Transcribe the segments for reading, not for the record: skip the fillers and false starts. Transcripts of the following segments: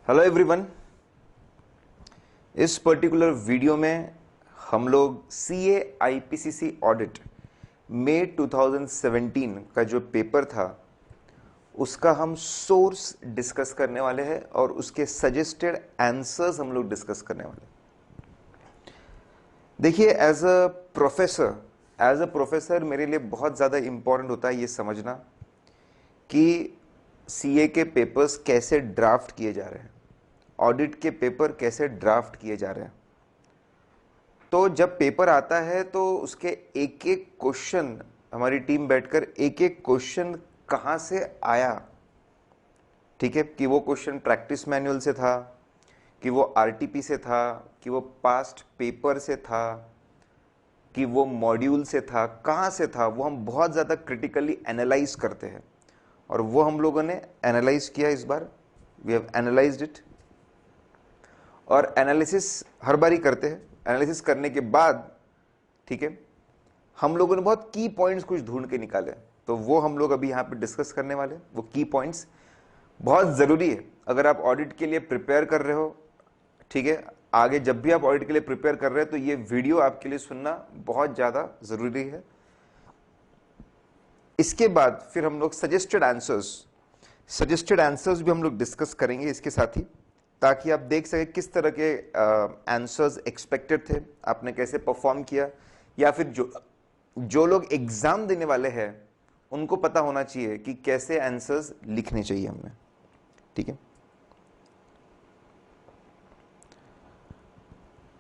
Hello everyone. इस particular video में हम लोग CA IPCC ऑडिट मई 2017 का जो पेपर था उसका हम सोर्स डिस्कस करने वाले हैं और उसके सजेस्टेड आंसर्स हम लोग डिस्कस करने वाले हैं। देखिए, एज अ प्रोफेसर मेरे लिए बहुत ज़्यादा इम्पोर्टेंट होता है ये समझना कि CA के पेपर्स कैसे ड्राफ्ट किए जा रहे हैं, ऑडिट के पेपर कैसे ड्राफ्ट किए जा रहे हैं। तो जब पेपर आता है तो उसके एक एक क्वेश्चन हमारी टीम बैठकर एक एक क्वेश्चन कहाँ से आया, ठीक है, कि वो क्वेश्चन प्रैक्टिस मैनुअल से था, कि वो RTP से था, कि वो पास्ट पेपर से था, कि वो मॉड्यूल से था, कहाँ से था, वो हम बहुत ज़्यादा क्रिटिकली एनालाइज करते हैं। और वो हम लोगों ने एनालाइज किया इस बार, वी हैव एनालाइज्ड इट। और एनालिसिस हर बार ही करते हैं। एनालिसिस करने के बाद, ठीक है, हम लोगों ने बहुत की पॉइंट्स कुछ ढूंढ के निकाले, तो वो हम लोग अभी यहाँ पे डिस्कस करने वाले। वो की पॉइंट्स बहुत ज़रूरी है अगर आप ऑडिट के लिए प्रिपेयर कर रहे हो, ठीक है। आगे जब भी आप ऑडिट के लिए प्रिपेयर कर रहे हैं तो ये वीडियो आपके लिए सुनना बहुत ज़्यादा ज़रूरी है। इसके बाद फिर हम लोग सजेस्टेड आंसर्स भी हम लोग डिस्कस करेंगे इसके साथ ही, ताकि आप देख सकें किस तरह के आंसर्स एक्सपेक्टेड थे, आपने कैसे परफॉर्म किया, या फिर जो लोग एग्जाम देने वाले हैं उनको पता होना चाहिए कि कैसे आंसर्स लिखने चाहिए हमने, ठीक है।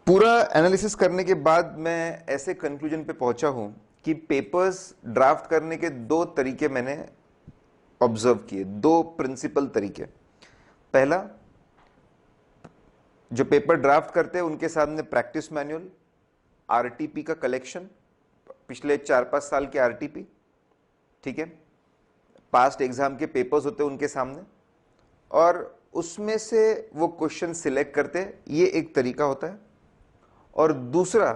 पूरा एनालिसिस करने के बाद मैं ऐसे कंक्लूजन पे पहुंचा हूं कि पेपर्स ड्राफ्ट करने के दो तरीके मैंने ऑब्जर्व किए, दो प्रिंसिपल तरीके। पहला, जो पेपर ड्राफ्ट करते हैं उनके सामने प्रैक्टिस मैनुअल, RTP का कलेक्शन, पिछले 4-5 साल के RTP, ठीक है, पास्ट एग्जाम के पेपर्स होते हैं उनके सामने, और उसमें से वो क्वेश्चन सिलेक्ट करते हैं, ये एक तरीका होता है। और दूसरा,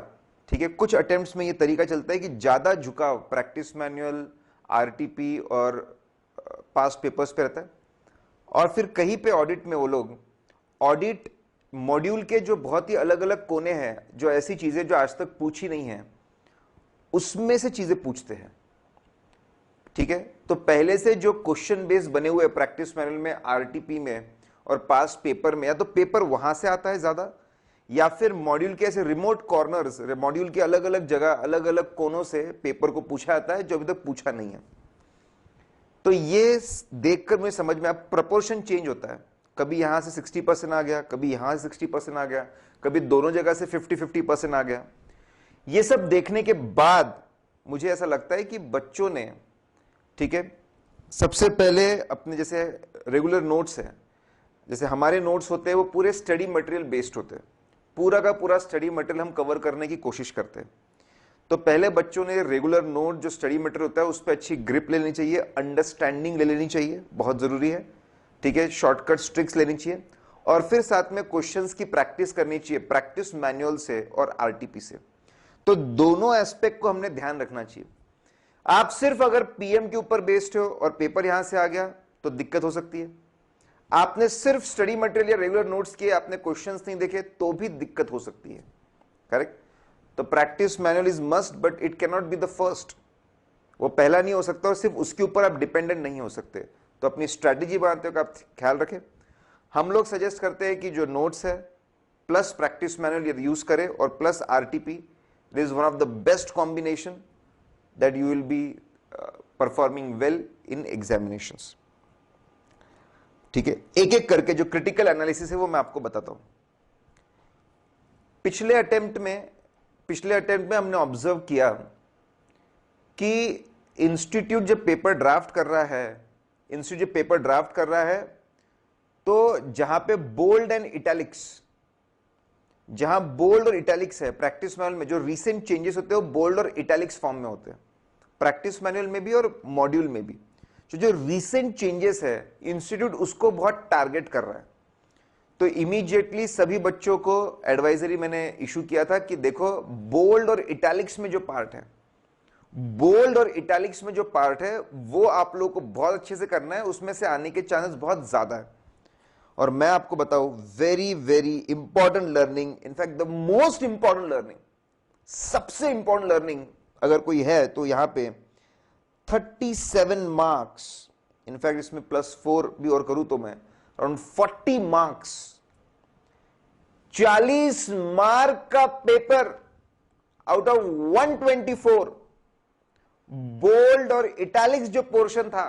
ठीक है, कुछ अटेम्प्ट्स में ये तरीका चलता है कि ज़्यादा झुकाव प्रैक्टिस मैनुअल, RTP और पास्ट पेपर्स पे रहता है, और फिर कहीं पे ऑडिट में वो लोग ऑडिट मॉड्यूल के जो बहुत ही अलग अलग कोने हैं, जो ऐसी चीज़ें जो आज तक पूछी नहीं है उसमें से चीज़ें पूछते हैं, ठीक है। तो पहले से जो क्वेश्चन बेस बने हुए प्रैक्टिस मैनुअल में, RTP में और पास्ट पेपर में, या तो पेपर वहां से आता है ज़्यादा, या फिर मॉड्यूल के ऐसे रिमोट कॉर्नर्स, मॉड्यूल के अलग अलग जगह, अलग अलग कोनों से पेपर को पूछा जाता है जो अभी तक पूछा नहीं है। तो ये देखकर मुझे समझ में आया प्रोपोर्शन चेंज होता है, कभी यहां से 60% आ गया, कभी यहां से 60% आ गया, कभी दोनों जगह से 50-50% आ गया। ये सब देखने के बाद मुझे ऐसा लगता है कि बच्चों ने, ठीक है, सबसे पहले अपने जैसे रेगुलर नोट्स है, जैसे हमारे नोट्स होते हैं वो पूरे स्टडी मटेरियल बेस्ड होते हैं, पूरा का पूरा स्टडी मटेरियल हम कवर करने की कोशिश करते हैं। तो पहले बच्चों ने रेगुलर नोट जो स्टडी मटेरियल होता है उस पर अच्छी ग्रिप लेनी चाहिए, अंडरस्टैंडिंग ले लेनी चाहिए, बहुत जरूरी है, ठीक है, शॉर्टकट ट्रिक्स लेनी चाहिए, और फिर साथ में क्वेश्चंस की प्रैक्टिस करनी चाहिए प्रैक्टिस मैनुअल से और RTP से। तो दोनों एस्पेक्ट को हमने ध्यान रखना चाहिए। आप सिर्फ अगर PM के ऊपर बेस्ड हो और पेपर यहां से आ गया तो दिक्कत हो सकती है। आपने सिर्फ स्टडी मटेरियल या रेगुलर नोट्स किए, आपने क्वेश्चंस नहीं देखे तो भी दिक्कत हो सकती है, करेक्ट। तो practice manual is must, but it can not be the first, वो पहला नहीं हो सकता, और सिर्फ उसके ऊपर आप डिपेंडेंट नहीं हो सकते। तो अपनी स्ट्रैटेजी बनाते हो आप ख्याल रखें। हम लोग सजेस्ट करते हैं कि जो नोट्स है प्लस प्रैक्टिस मैनुअल यदि यूज करें और plus RTP, it is one of the best combination that you will be performing well in examinations, ठीक है। एक एक करके जो क्रिटिकल एनालिसिस है वो मैं आपको बताता हूं। पिछले अटेम्प्ट में हमने ऑब्जर्व किया कि इंस्टीट्यूट जब पेपर ड्राफ्ट कर रहा है तो जहां पे बोल्ड और इटैलिक्स है प्रैक्टिस मैनुअल में, जो रीसेंट चेंजेस होते हैं वो बोल्ड और इटैलिक्स फॉर्म में होते हैं, प्रैक्टिस मैनुअल में भी और मॉड्यूल में भी। जो रीसेंट चेंजेस है इंस्टीट्यूट उसको बहुत टारगेट कर रहा है। तो इमीडिएटली सभी बच्चों को एडवाइजरी मैंने इशू किया था कि देखो, बोल्ड और इटैलिक्स में जो पार्ट है वो आप लोगों को बहुत अच्छे से करना है, उसमें से आने के चांसेस बहुत ज्यादा है। और मैं आपको बताऊं, very very important learning, in fact the most important learning, सबसे इंपॉर्टेंट लर्निंग अगर कोई है तो यहां पे 37 मार्क्स, इनफैक्ट इसमें +4 भी और करूं तो मैं अराउंड 40 मार्क्स, 40 मार्क का पेपर आउट ऑफ 124, बोल्ड और इटैलिक्स जो पोर्शन था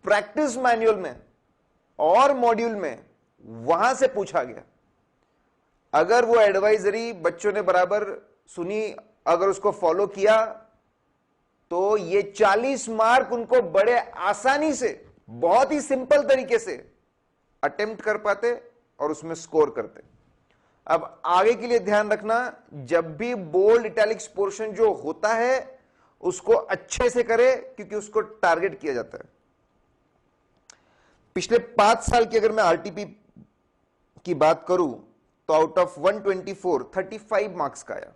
प्रैक्टिस मैनुअल में और मॉड्यूल में, वहां से पूछा गया। अगर वो एडवाइजरी बच्चों ने बराबर सुनी, अगर उसको फॉलो किया, तो ये 40 मार्क उनको बड़े आसानी से, बहुत ही सिंपल तरीके से अटेम्प्ट कर पाते और उसमें स्कोर करते। अब आगे के लिए ध्यान रखना, जब भी बोल्ड इटैलिक्स पोर्शन जो होता है उसको अच्छे से करे, क्योंकि उसको टारगेट किया जाता है। पिछले 5 साल की अगर मैं आरटीपी की बात करूं तो आउट ऑफ 124 35 मार्क्स का आया।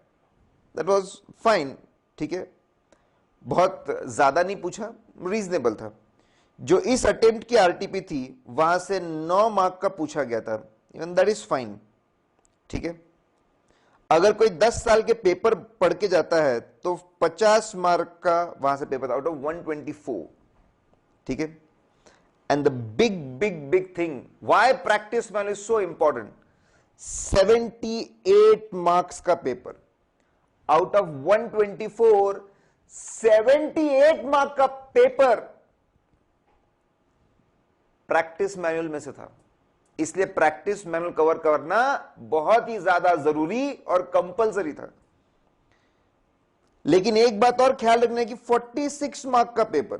दैट वाज फाइन, ठीक है, बहुत ज्यादा नहीं पूछा, रीजनेबल था। जो इस अटेम्प्ट की आरटीपी थी वहां से 9 मार्क का पूछा गया था, इवन दैट इज फाइन, ठीक है। अगर कोई 10 साल के पेपर पढ़ के जाता है तो 50 मार्क का वहां से पेपर आउट ऑफ 124, ठीक है। And the big thing, why practice manual is so important, 78 marks का पेपर आउट ऑफ 124, 78 मार्क का पेपर प्रैक्टिस मैनुअल में से था। इसलिए प्रैक्टिस मैनुअल कवर करना बहुत ही ज्यादा जरूरी और कंपलसरी था। लेकिन एक बात और ख्याल रखने की, 46 मार्क का पेपर,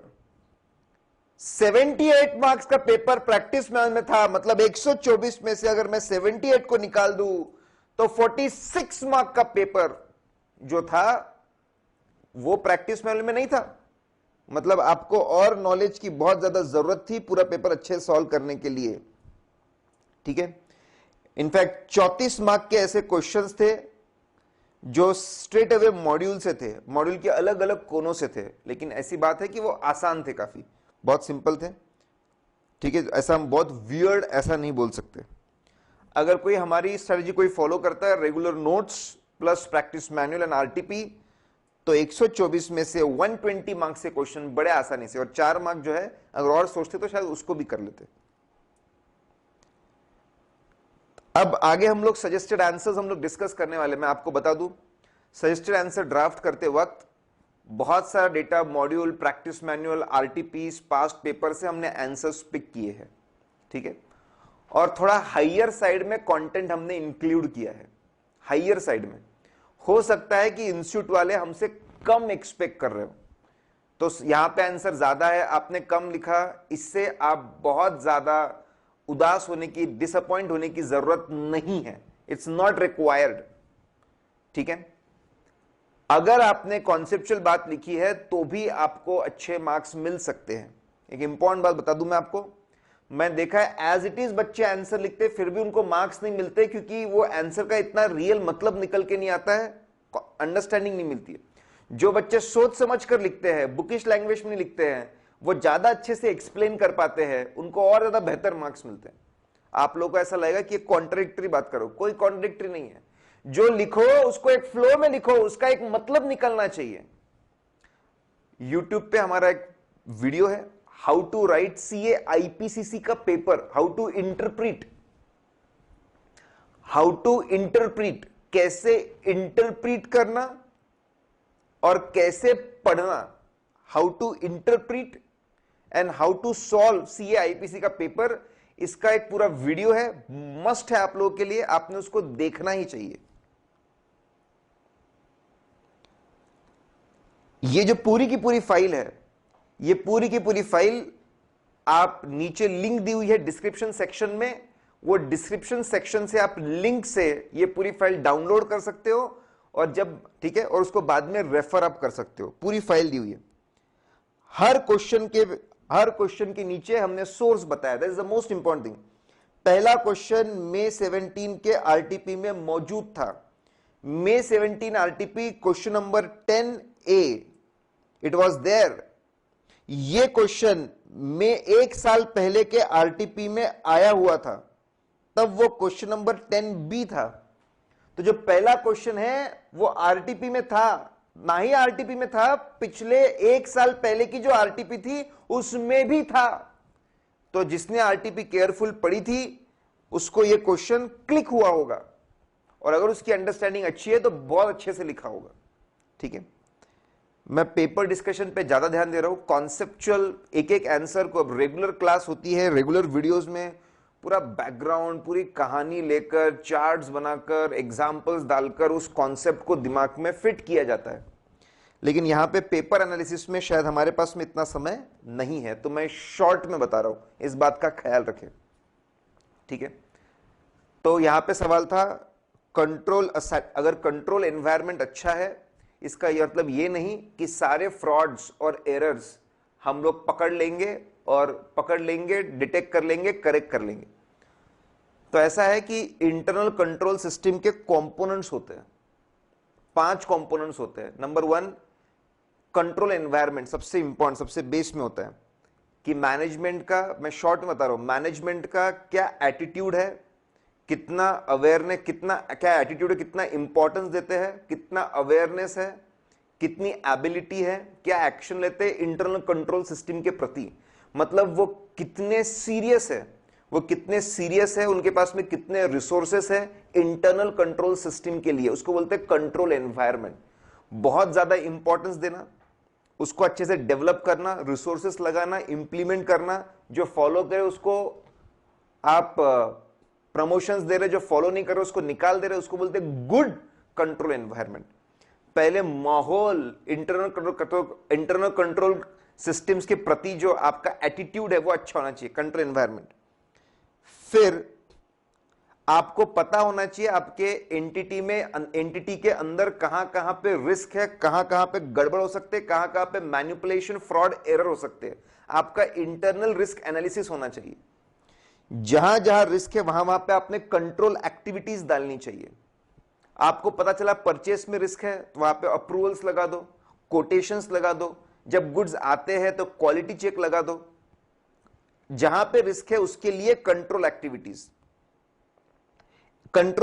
78 मार्क्स का पेपर प्रैक्टिस मैनुअल में था, मतलब 124 में से अगर मैं 78 को निकाल दूं तो 46 मार्क का पेपर जो था वो प्रैक्टिस मैनुअल में नहीं था। मतलब आपको और नॉलेज की बहुत ज्यादा जरूरत थी पूरा पेपर अच्छे से सॉल्व करने के लिए, ठीक है। इनफैक्ट 34 मार्क के ऐसे क्वेश्चंस थे जो स्ट्रेट अवे मॉड्यूल से थे, मॉड्यूल के अलग अलग कोनों से थे, लेकिन ऐसी बात है कि वो आसान थे, काफी बहुत सिंपल थे, ठीक है। ऐसा हम बहुत वियर्ड ऐसा नहीं बोल सकते। अगर कोई हमारी स्ट्रेटजी कोई फॉलो करता है, regular notes plus practice manual and RTP, तो 124 में से 120 मार्क्स से क्वेश्चन बड़े आसानी से, और 4 मार्क जो है अगर और सोचते तो शायद उसको भी कर लेते। अब आगे हम लोग सजेस्टेड आंसर्स हम लोग डिस्कस करने वाले। मैं आपको बता दूं, सजेस्टेड आंसर ड्राफ्ट करते वक्त बहुत सारा data, module, practice manual, RTPs, past paper से हमने आंसर्स पिक किए हैं, ठीक है। और थोड़ा हाइयर साइड में कंटेंट हमने इंक्लूड किया है। हाइयर साइड में हो सकता है कि इंस्टीट्यूट वाले हमसे कम एक्सपेक्ट कर रहे हो, तो यहां पे आंसर ज्यादा है, आपने कम लिखा, इससे आप बहुत ज्यादा उदास होने की, डिसअपॉइंट होने की जरूरत नहीं है। इट्स नॉट रिक्वायर्ड, ठीक है। अगर आपने कॉन्सेप्चुअल बात लिखी है तो भी आपको अच्छे मार्क्स मिल सकते हैं। एक इंपॉर्टेंट बात बता दूं मैं आपको, मैं देखा है एज इट इज बच्चे आंसर लिखते फिर भी उनको मार्क्स नहीं मिलते, क्योंकि वो आंसर का इतना रियल मतलब निकल के नहीं आता है, अंडरस्टैंडिंग नहीं मिलती है। जो बच्चे सोच समझ कर लिखते हैं, बुकिश लैंग्वेज में लिखते हैं, वो ज्यादा अच्छे से एक्सप्लेन कर पाते हैं, उनको और ज्यादा बेहतर मार्क्स मिलते हैं। आप लोगों को ऐसा लगेगा कि कॉन्ट्रडिक्टरी बात करो, कोई कॉन्ट्रडिक्टरी नहीं है। जो लिखो उसको एक फ्लो में लिखो, उसका एक मतलब निकलना चाहिए। YouTube पे हमारा एक वीडियो है, how to write CA IPCC का पेपर, हाउ टू इंटरप्रीट, कैसे इंटरप्रीट करना और कैसे पढ़ना, how to interpret and how to solve CA IPC का पेपर। इसका एक पूरा वीडियो है, मस्ट है आप लोगों के लिए, आपने उसको देखना ही चाहिए। ये जो पूरी की पूरी फाइल है, ये पूरी की पूरी फाइल आप नीचे लिंक दी हुई है डिस्क्रिप्शन सेक्शन में, वो डिस्क्रिप्शन सेक्शन से आप लिंक से ये पूरी फाइल डाउनलोड कर सकते हो, और जब, ठीक है, और उसको बाद में रेफर आप कर सकते हो। पूरी फाइल दी हुई है। हर क्वेश्चन के नीचे हमने सोर्स बताया, that is the most important thing. पहला क्वेश्चन May 17 के आरटीपी में मौजूद था। May 17 RTP question number 10A, it was there. ये क्वेश्चन में 1 साल पहले के आरटीपी में आया हुआ था, तब वो क्वेश्चन नंबर 10B था। तो जो पहला क्वेश्चन है वो आरटीपी में था, ना ही आरटीपी में था, पिछले 1 साल पहले की जो आरटीपी थी उसमें भी था। तो जिसने आरटीपी केयरफुल पढ़ी थी उसको ये क्वेश्चन क्लिक हुआ होगा, और अगर उसकी अंडरस्टैंडिंग अच्छी है तो बहुत अच्छे से लिखा होगा। ठीक है, मैं पेपर डिस्कशन पे ज्यादा ध्यान दे रहा हूं, कॉन्सेप्चुअल एक एक आंसर को। अब रेगुलर क्लास होती है, रेगुलर वीडियोस में पूरा बैकग्राउंड, पूरी कहानी लेकर, चार्ट्स बनाकर, एग्जाम्पल्स डालकर उस कॉन्सेप्ट को दिमाग में फिट किया जाता है। लेकिन यहां पे पेपर एनालिसिस में शायद हमारे पास में इतना समय नहीं है, तो मैं शॉर्ट में बता रहा हूं, इस बात का ख्याल रखें। ठीक है, तो यहां पे सवाल था कंट्रोल, अगर कंट्रोल एनवायरनमेंट अच्छा है, इसका यह मतलब ये नहीं कि सारे फ्रॉड्स और एरर्स हम लोग पकड़ लेंगे, डिटेक्ट कर लेंगे, करेक्ट कर लेंगे। तो ऐसा है कि इंटरनल कंट्रोल सिस्टम के कंपोनेंट्स होते हैं, 5 कंपोनेंट्स होते हैं। नंबर 1 कंट्रोल एनवायरनमेंट, सबसे इंपॉर्टेंट, सबसे बेस में होता है कि मैनेजमेंट का, मैं शॉर्ट में बता रहा हूं, मैनेजमेंट का क्या एटीट्यूड है, कितना अवेयरनेस, क्या एटीट्यूड है, कितना इंपॉर्टेंस देते हैं, कितना अवेयरनेस है, कितनी एबिलिटी है, क्या एक्शन लेते हैं इंटरनल कंट्रोल सिस्टम के प्रति। मतलब वो कितने सीरियस है, उनके पास में कितने रिसोर्सेस है इंटरनल कंट्रोल सिस्टम के लिए, उसको बोलते हैं कंट्रोल एनवायरनमेंट। बहुत ज्यादा इंपॉर्टेंस देना, उसको अच्छे से डेवलप करना, रिसोर्सेस लगाना, इंप्लीमेंट करना, जो फॉलो करे उसको आप प्रमोशंस दे रहे, जो फॉलो नहीं कर रहे उसको निकाल दे रहे, उसको बोलते हैं गुड कंट्रोल एनवायरनमेंट। पहले माहौल, इंटरनल कंट्रोल सिस्टम्स के प्रति जो आपका एटीट्यूड है वो अच्छा होना चाहिए, कंट्रोल एनवायरनमेंट। फिर आपको पता होना चाहिए आपके एंटिटी के अंदर कहां कहां पे रिस्क है, कहां कहां पे गड़बड़ हो सकते हैं, कहां कहां पे मैनिपुलेशन, फ्रॉड, एरर हो सकते हैं। आपका इंटरनल रिस्क एनालिसिस होना चाहिए। जहां जहां रिस्क है वहां पे आपने कंट्रोल एक्टिविटीज डालनी चाहिए। आपको पता चला परचेस में रिस्क है तो वहां पे अप्रूवल्स लगा दो, कोटेशंस लगा दो, जब गुड्स आते हैं तो क्वालिटी चेक लगा दो। जहां पे रिस्क है उसके लिए कंट्रोल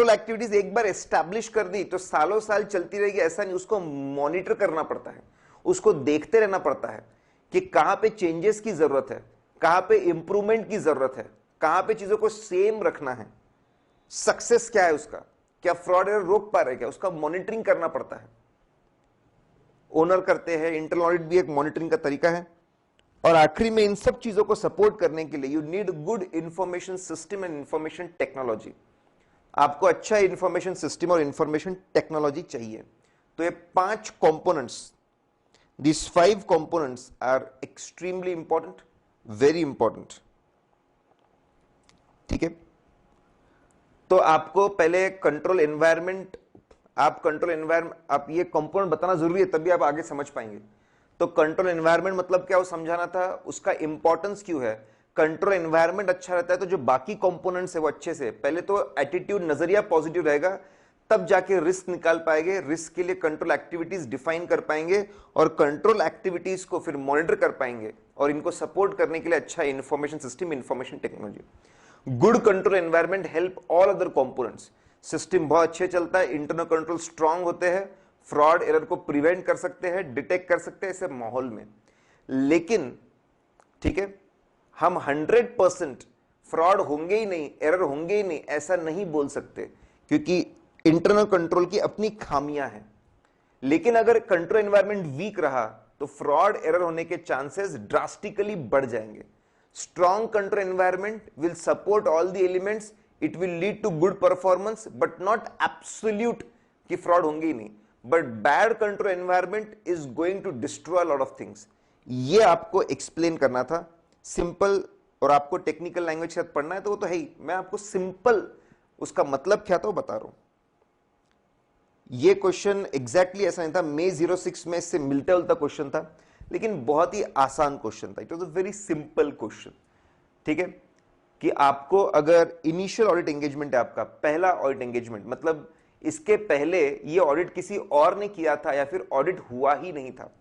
एक्टिविटीज एक बार एस्टैब्लिश कर दी तो सालों साल चलती रहेगी, ऐसा नहीं। उसको मॉनिटर करना पड़ता है, उसको देखते रहना पड़ता है कि कहां पे चेंजेस की जरूरत है, कहां पे इंप्रूवमेंट की जरूरत है, कहां पे चीजों को सेम रखना है, सक्सेस क्या है उसका, क्या फ्रॉड एरर रोक पा रहे, क्या उसका मॉनिटरिंग करना पड़ता है। ओनर करते हैं, इंटरनल ऑडिट भी एक मॉनिटरिंग का तरीका है। और आखिरी में इन सब चीजों को सपोर्ट करने के लिए you need good information system and information technology. आपको अच्छा इंफॉर्मेशन सिस्टम और इंफॉर्मेशन टेक्नोलॉजी चाहिए। तो ये 5 components, these 5 components are extremely important, very important। ठीक है, तो आपको पहले कंट्रोल एनवायरनमेंट, आप ये कंपोनेंट बताना जरूरी है, तभी आप आगे समझ पाएंगे। तो कंट्रोल एनवायरनमेंट मतलब क्या वो समझाना था, उसका इंपॉर्टेंस क्यों है। कंट्रोल एनवायरनमेंट अच्छा रहता है तो जो बाकी कंपोनेंट्स है वो अच्छे से, पहले तो एटीट्यूड, नजरिया पॉजिटिव रहेगा, तब जाके रिस्क निकाल पाएंगे, रिस्क के लिए कंट्रोल एक्टिविटीज डिफाइन कर पाएंगे, और कंट्रोल एक्टिविटीज को फिर मॉनिटर कर पाएंगे, और इनको सपोर्ट करने के लिए अच्छा information system, information technology. Good control environment help all other components. System बहुत अच्छे चलता है, इंटरनल कंट्रोल स्ट्रांग होते हैं, फ्रॉड एरर को प्रिवेंट कर सकते हैं, डिटेक्ट कर सकते हैं ऐसे माहौल में। लेकिन ठीक है, हम 100% फ्रॉड होंगे ही नहीं, एरर होंगे ही नहीं, ऐसा नहीं बोल सकते, क्योंकि इंटरनल कंट्रोल की अपनी खामियां हैं। लेकिन अगर कंट्रोल एनवायरनमेंट वीक रहा तो फ्रॉड, एरर होने के चांसेस ड्रास्टिकली बढ़ जाएंगे। Strong control environment will support all the elements, it will lead to good performance, but not absolute कि फ्रॉड होंगे ही नहीं। But bad control environment is going to destroy lot of things. ये आपको explain करना था सिंपल, और आपको टेक्निकल लैंग्वेज के साथ पढ़ना है तो वो तो है ही, मैं आपको सिंपल उसका मतलब क्या था वो बता रहा हूं। ये क्वेश्चन एग्जैक्टली ऐसा नहीं था, May 06 में इससे मिलता जुलता क्वेश्चन था, लेकिन बहुत ही आसान क्वेश्चन था। It was a very simple question. ठीक है, कि आपको अगर इनिशियल ऑडिट एंगेजमेंट है, आपका पहला ऑडिट एंगेजमेंट, मतलब इसके पहले ये ऑडिट किसी और ने किया था या फिर ऑडिट हुआ ही नहीं था,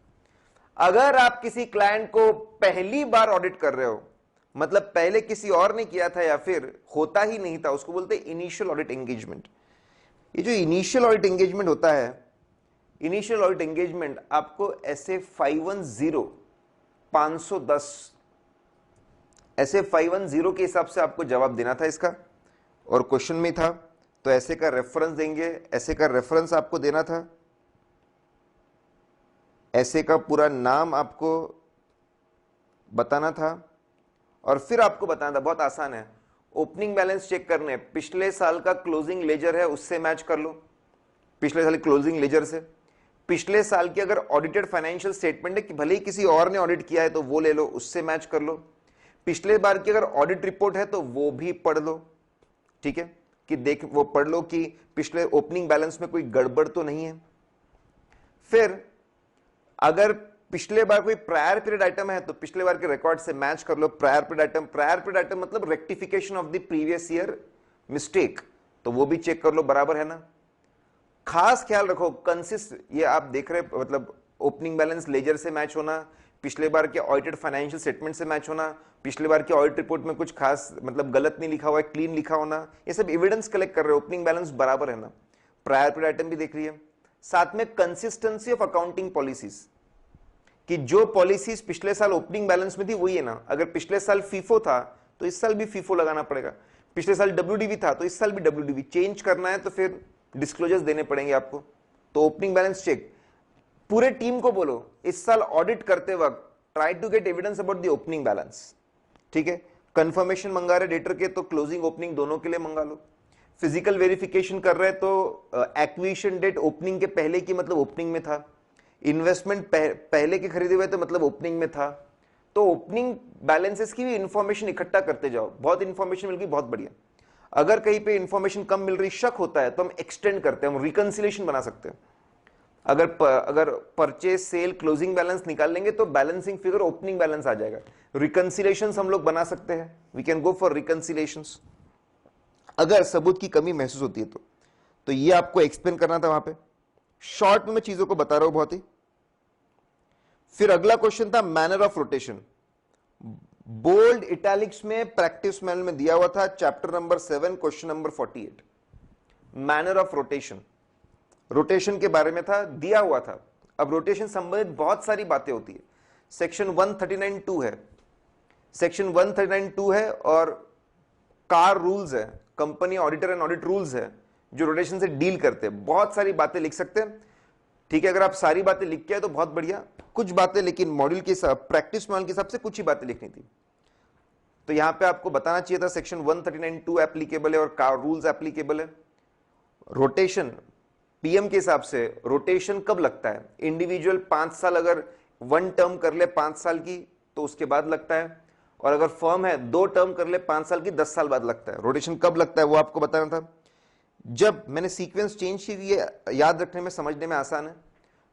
अगर आप किसी क्लाइंट को पहली बार ऑडिट कर रहे हो, मतलब पहले किसी और ने किया था या फिर होता ही नहीं था, उसको बोलते हैं इनिशियल ऑडिट एंगेजमेंट। ये जो इनिशियल ऑडिट एंगेजमेंट होता है, इनिशियल ऑडिट एंगेजमेंट आपको ऐसे 510 ऐसे 510 के हिसाब से आपको जवाब देना था इसका, और क्वेश्चन में था तो ऐसे का रेफरेंस देंगे, ऐसे का रेफरेंस आपको देना था, ऐसे का पूरा नाम आपको बताना था, और फिर आपको बताना था, बहुत आसान है, ओपनिंग बैलेंस चेक करने, पिछले साल का क्लोजिंग लेजर है उससे मैच कर लो, पिछले साल क्लोजिंग लेजर से, पिछले साल की अगर ऑडिटेड फाइनेंशियल स्टेटमेंट है कि भले ही किसी और ने ऑडिट किया है तो वो ले लो, उससे मैच कर लो, पिछले बार की अगर ऑडिट रिपोर्ट है तो वो भी पढ़ लो, ठीक है, कि देख वो पढ़ लो कि पिछले ओपनिंग बैलेंस में कोई गड़बड़ तो नहीं है। फिर अगर पिछले बार कोई प्रायर पीरियड आइटम है तो पिछले बार के रिकॉर्ड से मैच कर लो प्रायर पीरियड आइटम मतलब rectification of the previous year mistake, तो वो भी चेक कर लो बराबर है ना। खास ख्याल रखो ये आप देख रहे मतलब ओपनिंग बैलेंस लेजर से मैच होना, पिछले बार के ऑडिटेड फाइनेंशियल स्टेटमेंट से मैच होना, पिछले बार की ऑडिट रिपोर्ट में कुछ खास मतलब गलत नहीं लिखा हुआ है, क्लीन लिखा होना, ये सब एविडेंस कलेक्ट कर रहे हो, ओपनिंग बैलेंस बराबर है ना, प्रायर पीरियड आइटम भी देख रही है। साथ में कंसिस्टेंसी ऑफ अकाउंटिंग पॉलिसीज, कि जो पॉलिसीज पिछले साल ओपनिंग बैलेंस में थी वही है ना, अगर पिछले साल फीफो था तो इस साल भी फीफो लगाना पड़ेगा, पिछले साल डब्ल्यूडीवी था तो इस साल भी डब्ल्यूडीवी, चेंज करना है तो फिर डिस्क्लोजर्स देने पड़ेंगे आपको। तो ओपनिंग बैलेंस चेक, पूरे टीम को बोलो इस साल ऑडिट करते वक्त try to get evidence about the opening balance, ठीक है। कंफर्मेशन मंगा रहे डेटर के तो क्लोजिंग ओपनिंग दोनों के लिए मंगा लो, फिजिकल वेरिफिकेशन कर रहे तो एक्विजिशन डेट ओपनिंग के पहले की मतलब ओपनिंग में था, इन्वेस्टमेंट पहले के खरीदे हुए तो मतलब ओपनिंग में था, तो ओपनिंग बैलेंसेस की भी इंफॉर्मेशन इकट्ठा करते जाओ, बहुत इंफॉर्मेशन मिल गई बहुत बढ़िया। अगर कहीं पे इंफॉर्मेशन कम मिल रही, शक होता है तो हम एक्सटेंड करते हैं, हम रिकंसिलेशन बना सकते हैं। अगर परचेज सेल क्लोजिंग बैलेंस निकाल लेंगे तो बैलेंसिंग फिगर ओपनिंग बैलेंस आ जाएगा, रिकंसिलेशंस हम लोग बना सकते हैं, वी कैन गो फॉर रिकंसिलेशंस अगर सबूत की कमी महसूस होती है तो ये आपको एक्सप्लेन करना था वहां पे, शॉर्ट में मैं चीजों को बता रहा हूं बहुत ही। फिर अगला क्वेश्चन था manner of rotation, bold italics में प्रैक्टिस मैनुअल में दिया हुआ था, chapter number 7 question number 48, manner of rotation, rotation के बारे में था, दिया हुआ था। अब रोटेशन संबंधित बहुत सारी बातें होती है, सेक्शन 139(2) है, सेक्शन 139(2) है, और कार रूल्स है, company auditor and audit rules है जो रोटेशन से डील करते हैं, बहुत सारी बातें लिख सकते हैं, ठीक है। अगर आप सारी बातें लिख के आए तो बहुत बढ़िया, कुछ बातें लेकिन मॉड्यूल के हिसाब प्रैक्टिस मॉड्यूल के हिसाब से कुछ ही बातें लिखनी थी, तो यहां पे आपको बताना चाहिए था सेक्शन 139(2) एप्लीकेबल है और कार रूल्स एप्लीकेबल है। रोटेशन पीएम के हिसाब से रोटेशन कब लगता है, इंडिविजुअल 5 साल अगर 1 टर्म कर ले 5 साल की तो उसके बाद लगता है, और अगर फर्म है 2 टर्म कर ले 5 साल की 10 साल बाद लगता है। रोटेशन कब लगता है वो आपको बताना था। जब मैंने सीक्वेंस चेंज की, ये याद रखने में समझने में आसान है,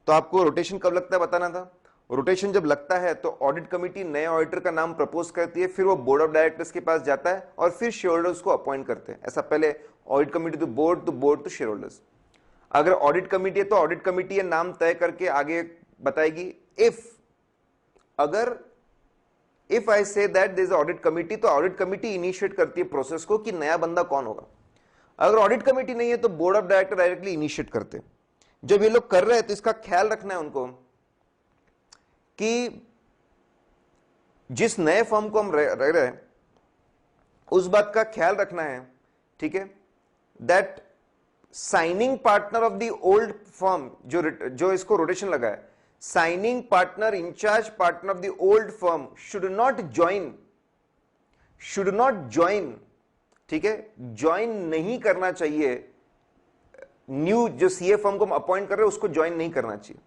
तो आपको रोटेशन कब लगता है बताना था। रोटेशन जब लगता है तो ऑडिट कमेटी नए ऑडिटर का नाम प्रपोज करती है, फिर वो बोर्ड ऑफ डायरेक्टर्स के पास जाता है और फिर शेयर होल्डर्स को अपॉइंट करते हैं। ऐसा पहले audit committee to board to shareholders. अगर ऑडिट कमेटी है तो ऑडिट कमेटी ये नाम तय करके आगे बताएगी। If I say that there is audit committee, तो ऑडिट कमेटी इनिशिएट करती है प्रोसेस को कि नया बंदा कौन होगा। अगर ऑडिट कमेटी नहीं है तो board of director directly initiate करते हैं। जब ये लोग कर रहे हैं तो इसका ख्याल रखना है उनको कि जिस नए फर्म को हम रह रहे हैं उस बात का ख्याल रखना है, ठीक है, that signing partner of the old firm जो इसको रोटेशन लगा है, signing partner incharge partner of the old firm should not join, ठीक है, ज्वाइन नहीं करना चाहिए। न्यू जो सीए फर्म को हम अपॉइंट कर रहे हैं उसको ज्वाइन नहीं करना चाहिए।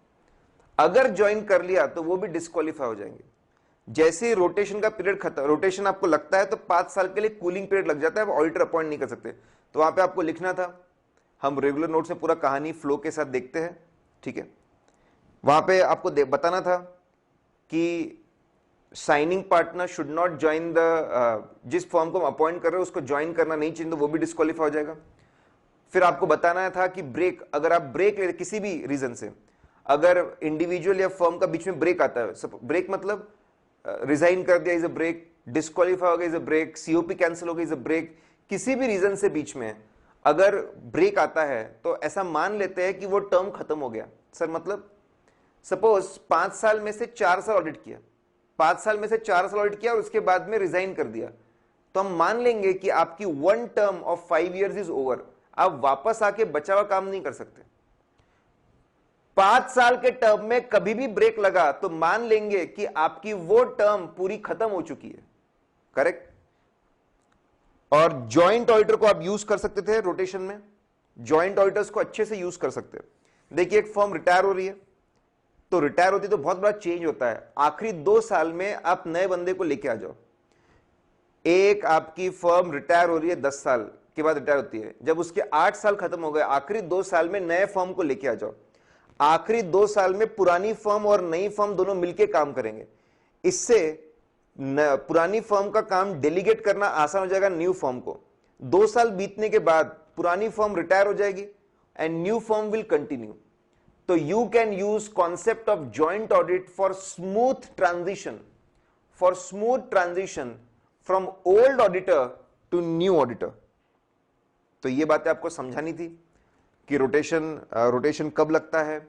अगर ज्वाइन कर लिया तो वो भी डिस्क्वालीफाई हो जाएंगे। जैसे रोटेशन का पीरियड खत्म, रोटेशन आपको लगता है तो 5 साल के लिए कूलिंग पीरियड लग जाता है, ऑडिटर अपॉइंट नहीं कर सकते। तो वहां पे आपको लिखना था, हम रेगुलर नोट से पूरा कहानी फ्लो के साथ देखते हैं, ठीक है। वहां पे आपको बताना था कि signing partner should not join जिस फर्म को हम अपॉइंट कर रहे हैं उसको ज्वाइन करना नहीं चाहिए, तो वो भी डिस्क्वालीफाई हो जाएगा। फिर आपको बताना था कि ब्रेक, अगर आप ब्रेक ले किसी भी रीजन से, अगर इंडिविजुअल या फर्म का बीच में ब्रेक आता है, ब्रेक मतलब रिजाइन कर दिया इज अ ब्रेक, डिस्क्वालीफाई हो गया is a break, COP cancel हो गई इज अ ब्रेक, किसी भी रीजन से बीच में अगर ब्रेक आता है तो ऐसा मान लेते हैं कि वो टर्म खत्म हो गया। सर मतलब सपोज 5 साल में से 4 साल ऑडिट किया, 5 साल में से 4 साल ऑडिट किया और उसके बाद में रिजाइन कर दिया, तो हम मान लेंगे कि आपकी 1 term of 5 years is over. आप वापस आके बचा हुआ काम नहीं कर सकते। 5 साल के टर्म में कभी भी ब्रेक लगा तो मान लेंगे कि आपकी वो टर्म पूरी खत्म हो चुकी है। करेक्ट। और जॉइंट ऑडिटर को आप यूज कर सकते थे रोटेशन में, जॉइंट ऑडिटर्स को अच्छे से यूज कर सकते हैं। देखिए एक फर्म रिटायर हो रही है, तो रिटायर होती तो बहुत बड़ा चेंज होता है। आखिरी 2 साल में आप नए बंदे को लेके आ जाओ। एक आपकी फर्म रिटायर हो रही है, 10 साल के बाद रिटायर होती है, जब उसके 8 साल खत्म हो गए, आखिरी 2 साल में नए फर्म को लेके आ जाओ। आखिरी 2 साल में पुरानी फर्म और नई फर्म दोनों मिलकर काम करेंगे। इससे पुरानी फर्म का काम डेलीगेट करना आसान हो जाएगा न्यू फर्म को। 2 साल बीतने के बाद पुरानी फर्म रिटायर हो जाएगी and new firm will continue. तो you can use concept of joint audit for smooth transition, from old auditor to new auditor. तो ये बातें आपको समझानी थी कि रोटेशन कब लगता है,